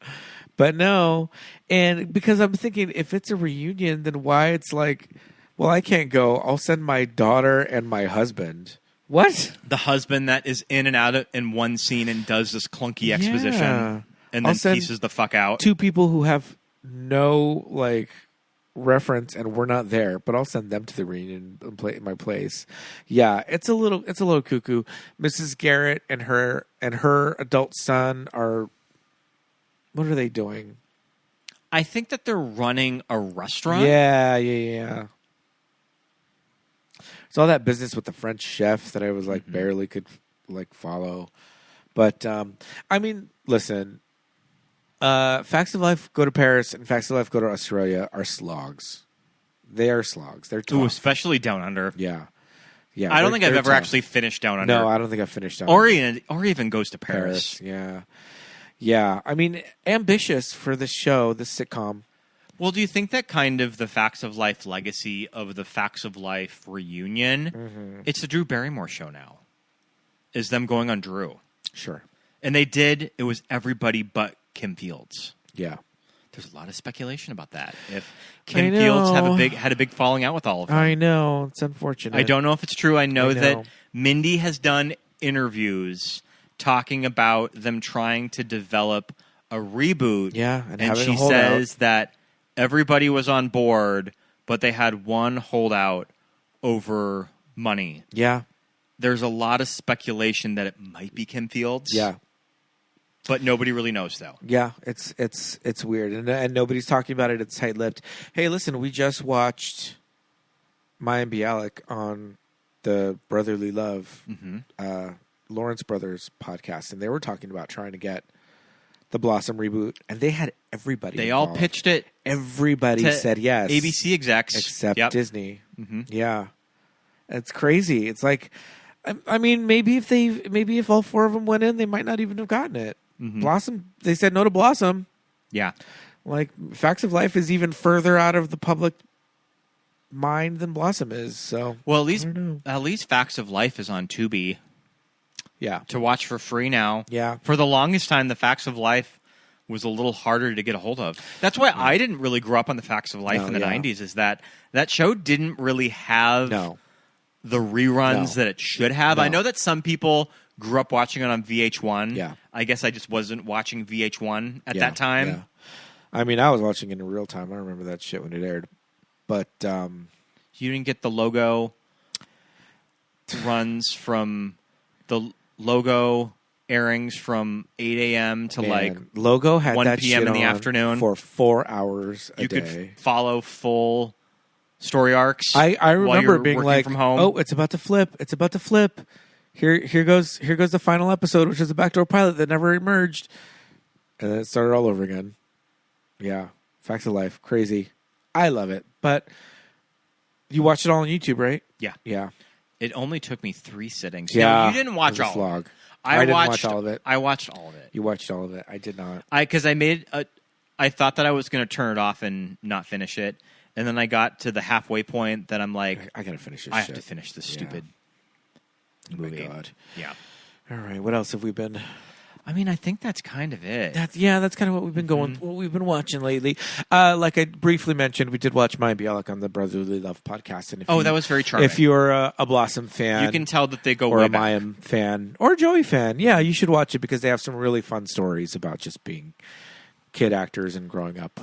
But no. And because I'm thinking, if it's a reunion, then why it's like, well, I can't go. I'll send my daughter and my husband. What? The husband that is in and out in one scene and does this clunky exposition. Yeah. And then pieces the fuck out. 2 people who have no reference and we're not there, but I'll send them to the reunion and play in my place. Yeah, it's a little cuckoo. Mrs. Garrett and her adult son are. What are they doing? I think that they're running a restaurant. Yeah. It's all that business with the French chef that I was barely could follow. But I mean, listen. Facts of Life Go to Paris and Facts of Life Go to Australia are slogs. They are slogs. They're tough. Ooh, especially Down Under. Yeah. I don't think I've ever actually finished Down Under. No, I don't think I've finished Down Under. Or even Goes to Paris. Yeah. I mean, ambitious for this show, this sitcom. Well, do you think that kind of the Facts of Life legacy of the Facts of Life reunion, it's the Drew Barrymore show now, is them going on Drew. Sure. And it was everybody but Kim Fields. Yeah. There's a lot of speculation about that. If Kim Fields had a big falling out with all of them. I know. It's unfortunate. I don't know if it's true. I know that Mindy has done interviews talking about them trying to develop a reboot. Yeah, and she says that everybody was on board, but they had one holdout over money. Yeah. There's a lot of speculation that it might be Kim Fields. Yeah. But nobody really knows, though. Yeah, it's weird, and nobody's talking about it. It's tight-lipped. Hey, listen, we just watched Mayim Bialik on the Brotherly Love Lawrence Brothers podcast, and they were talking about trying to get the Blossom reboot, and they had everybody. They involved. all pitched it. Everybody said yes. ABC execs, except Disney. Yeah, it's crazy. It's like, I mean, maybe if all four of them went in, they might not even have gotten it. Blossom. They said no to Blossom. Yeah, like Facts of Life is even further out of the public mind than Blossom is. So, well, at least Facts of Life is on Tubi. Yeah, to watch for free now. Yeah, for the longest time, the Facts of Life was a little harder to get a hold of. That's why I didn't really grow up on the Facts of Life in the 90s. Is that show didn't really have the reruns that it should have. I know that some people grew up watching it on VH1. Yeah, I guess I just wasn't watching VH1 at that time. Yeah. I mean, I was watching it in real time. I remember that shit when it aired. But you didn't get the logo runs from the logo airings from 8 a.m. to Logo had 1 that p.m. shit in the on afternoon for 4 hours a day. You could follow full story arcs. I remember being like, from home. "Oh, it's about to flip! It's about to flip! Here goes the final episode, which is a backdoor pilot that never emerged," and then it started all over again. Yeah, Facts of Life, crazy. I love it, but you watched it all on YouTube, right? Yeah, yeah. It only took me 3 sittings. Yeah, no, you didn't watch all of it. I didn't watch all of it. I watched all of it. You watched all of it. I did not. Because I thought that I was going to turn it off and not finish it, and then I got to the halfway point that I'm like, I gotta finish this. I have to finish this stupid movie. Oh my God. Yeah. All right. What else have we been? I mean, I think that's kind of it. That's kind of what we've been going, what we've been watching lately. Like I briefly mentioned, we did watch Mayim Bialik on the Brotherly Love podcast. And that was very charming. If you're a Blossom fan, you can tell that they go or way a back. Mayim fan or a Joey fan. Yeah, you should watch it because they have some really fun stories about just being kid actors and growing up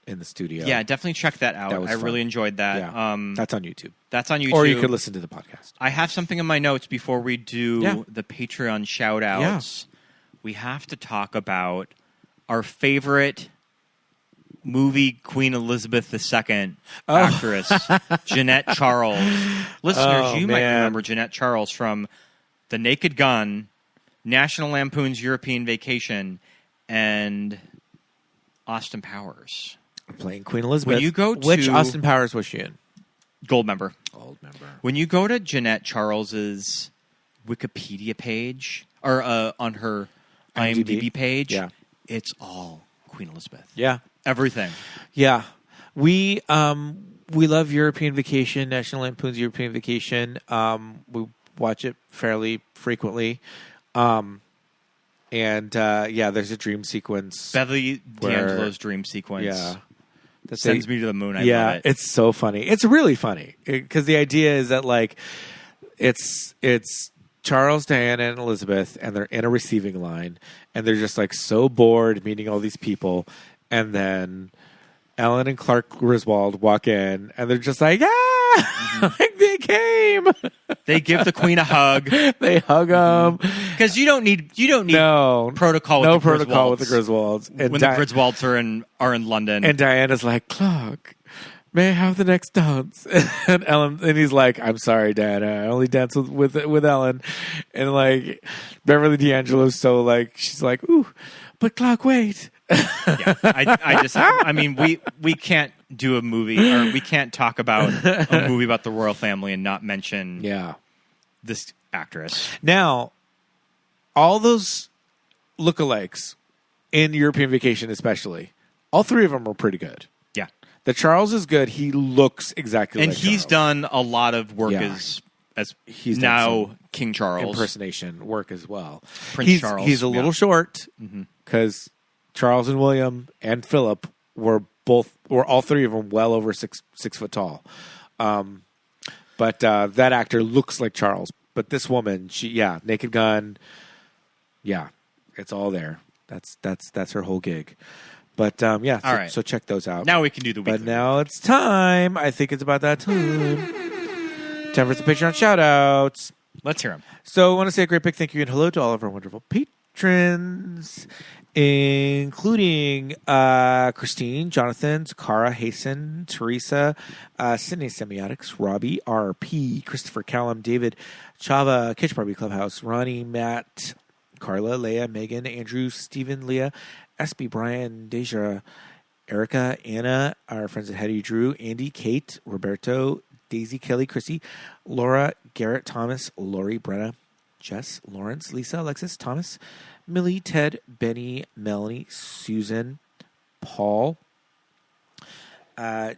in the studio. Yeah, definitely check that out. I really enjoyed that. Yeah. That's on YouTube. That's on YouTube. Or you could listen to the podcast. I have something in my notes before we do the Patreon shout-outs. Yeah. We have to talk about our favorite movie Queen Elizabeth II actress, Jeanette Charles. Listeners, you might remember Jeanette Charles from The Naked Gun, National Lampoon's European Vacation, and Austin Powers. Playing Queen Elizabeth. When you go to, which Austin Powers was she in? Goldmember. Goldmember. When you go to Jeanette Charles's Wikipedia page, or on her IMDb page, it's all Queen Elizabeth. Yeah. Everything. Yeah. We love European Vacation, National Lampoon's European Vacation. We watch it fairly frequently. And there's a dream sequence. Beverly D'Angelo's dream sequence. Yeah. That sends me to the moon. I love it. It's so funny. It's really funny because the idea is that like it's Charles, Diana, and Elizabeth, and they're in a receiving line, and they're just like so bored meeting all these people, and then Ellen and Clark Griswold walk in, and they're just like, like they came. They give the Queen a hug. They hug them because you don't need protocol. No with the protocol with the Griswolds. And when the Griswolds are in London, and Diana's like, Clark, may I have the next dance? And Ellen, and he's like, I'm sorry, Diana, I only dance with Ellen. And like Beverly D'Angelo's so like, she's like, ooh, but Clark, wait. I mean, we can't do a movie, or we can't talk about a movie about the royal family and not mention this actress. Now, all those lookalikes in European Vacation, especially, all 3 of them are pretty good. Yeah, the Charles is good. He looks exactly, and like he's Charles. Done a lot of work as he's now King Charles impersonation work as well. Prince Charles. He's a little short because Charles and William and Philip were all 3 of them well over 6 foot tall. But that actor looks like Charles But this woman, Naked Gun, it's all there. That's her whole gig. But all right. So check those out. Now we can do the weekly. But now it's time. I think it's about that time. Time for some Patreon shout-outs. Let's hear them. So I want to say a great big thank you and hello to all of our wonderful patrons, including Christine, Jonathan, Zakara, Hasten, Teresa, Sydney Semiotics, Robbie, RP, Christopher, Callum, David, Chava, Kitchen Barbie Clubhouse, Ronnie, Matt, Carla, Leah, Megan, Andrew, Stephen, Leah, SB, Brian, Deja, Erica, Anna, our friends at Hetty, Drew, Andy, Kate, Roberto, Daisy, Kelly, Chrissy, Laura, Garrett, Thomas, Lori, Brenna, Jess, Lawrence, Lisa, Alexis, Thomas, Millie, Ted, Benny, Melanie, Susan, Paul,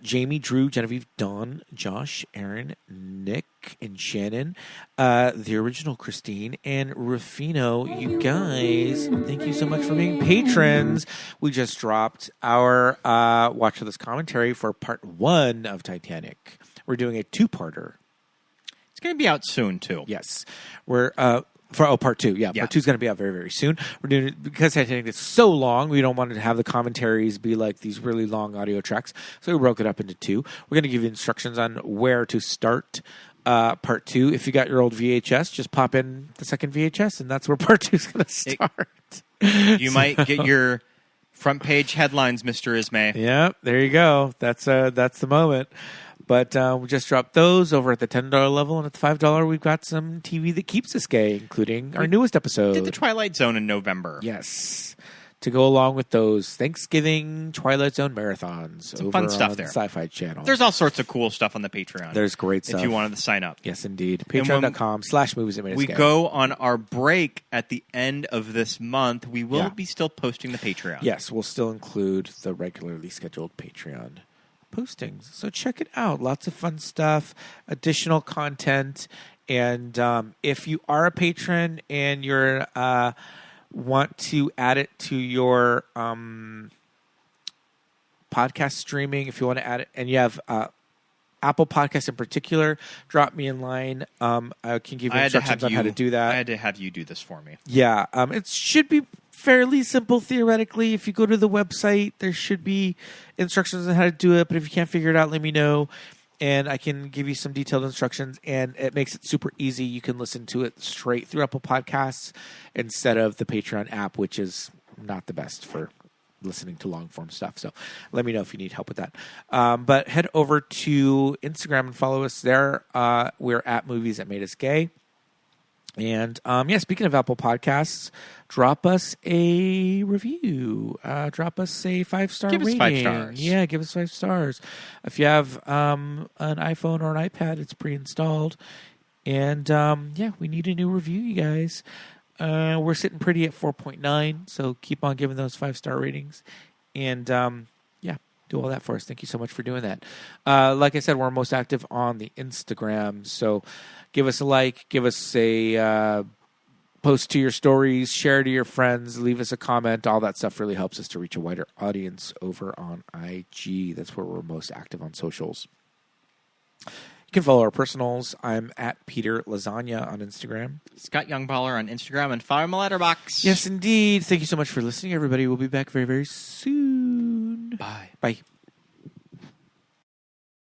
Jamie, Drew, Genevieve, Dawn, Josh, Aaron, Nick, and Shannon, the original Christine, and Rufino. You guys, thank you so much for being patrons. We just dropped our Watch For This commentary for part 1 of Titanic. We're doing a 2-parter. It's going to be out soon, too. Yes. We're... part 2. Yeah, part 2 is going to be out very, very soon. We're doing it because Titanic is so long. We don't want to have the commentaries be like these really long audio tracks. So we broke it up into 2. We're going to give you instructions on where to start part 2. If you got your old VHS, just pop in the second VHS, and that's where part 2 is going to start. You might get your front page headlines, Mr. Ismay. Yeah, there you go. That's the moment. But we just dropped those over at the $10 level, and at the $5, we've got some TV that keeps us gay, including our newest episode. Did the Twilight Zone in November. Yes. To go along with those Thanksgiving Twilight Zone marathons. Some fun stuff there. The Sci-Fi Channel. There's all sorts of cool stuff on the Patreon. There's great stuff. If you wanted to sign up. Yes, indeed. Patreon.com/movies that made us we gay. go on our break at the end of this month. We will be still posting the Patreon. Yes, we'll still include the regularly scheduled Patreon postings. So check it out. Lots of fun stuff, additional content. And if you are a patron and you're want to add it to your podcast streaming, if you want to add it, and you have Apple Podcasts in particular, drop me in line. I can give you instructions on how to do that. I had to have you do this for me. Yeah. It should be fairly simple theoretically. If you go to the website, there should be instructions on how to do it. But if you can't figure it out, let me know, and I can give you some detailed instructions. And it makes it super easy. You can listen to it straight through Apple Podcasts instead of the Patreon app, which is not the best for listening to long form stuff. So let me know if you need help with that. But head over to Instagram and follow us there. We're at Movies That Made Us Gay. And speaking of Apple Podcasts, drop us a review. Drop us a 5-star rating. Give us 5 stars. Yeah, give us 5 stars. If you have an iPhone or an iPad, it's pre-installed. And we need a new review, you guys. We're sitting pretty at 4.9, so keep on giving those 5-star ratings. And do all that for us. Thank you so much for doing that. Like I said, we're most active on the Instagram, so give us a like, give us a post to your stories, share to your friends, leave us a comment. All that stuff really helps us to reach a wider audience over on IG. That's where we're most active on socials. You can follow our personals. I'm at Peter Lasagna on Instagram. Scott Youngballer on Instagram, and follow my letterbox. Yes, indeed. Thank you so much for listening, everybody. We'll be back very, very soon. Bye. Bye.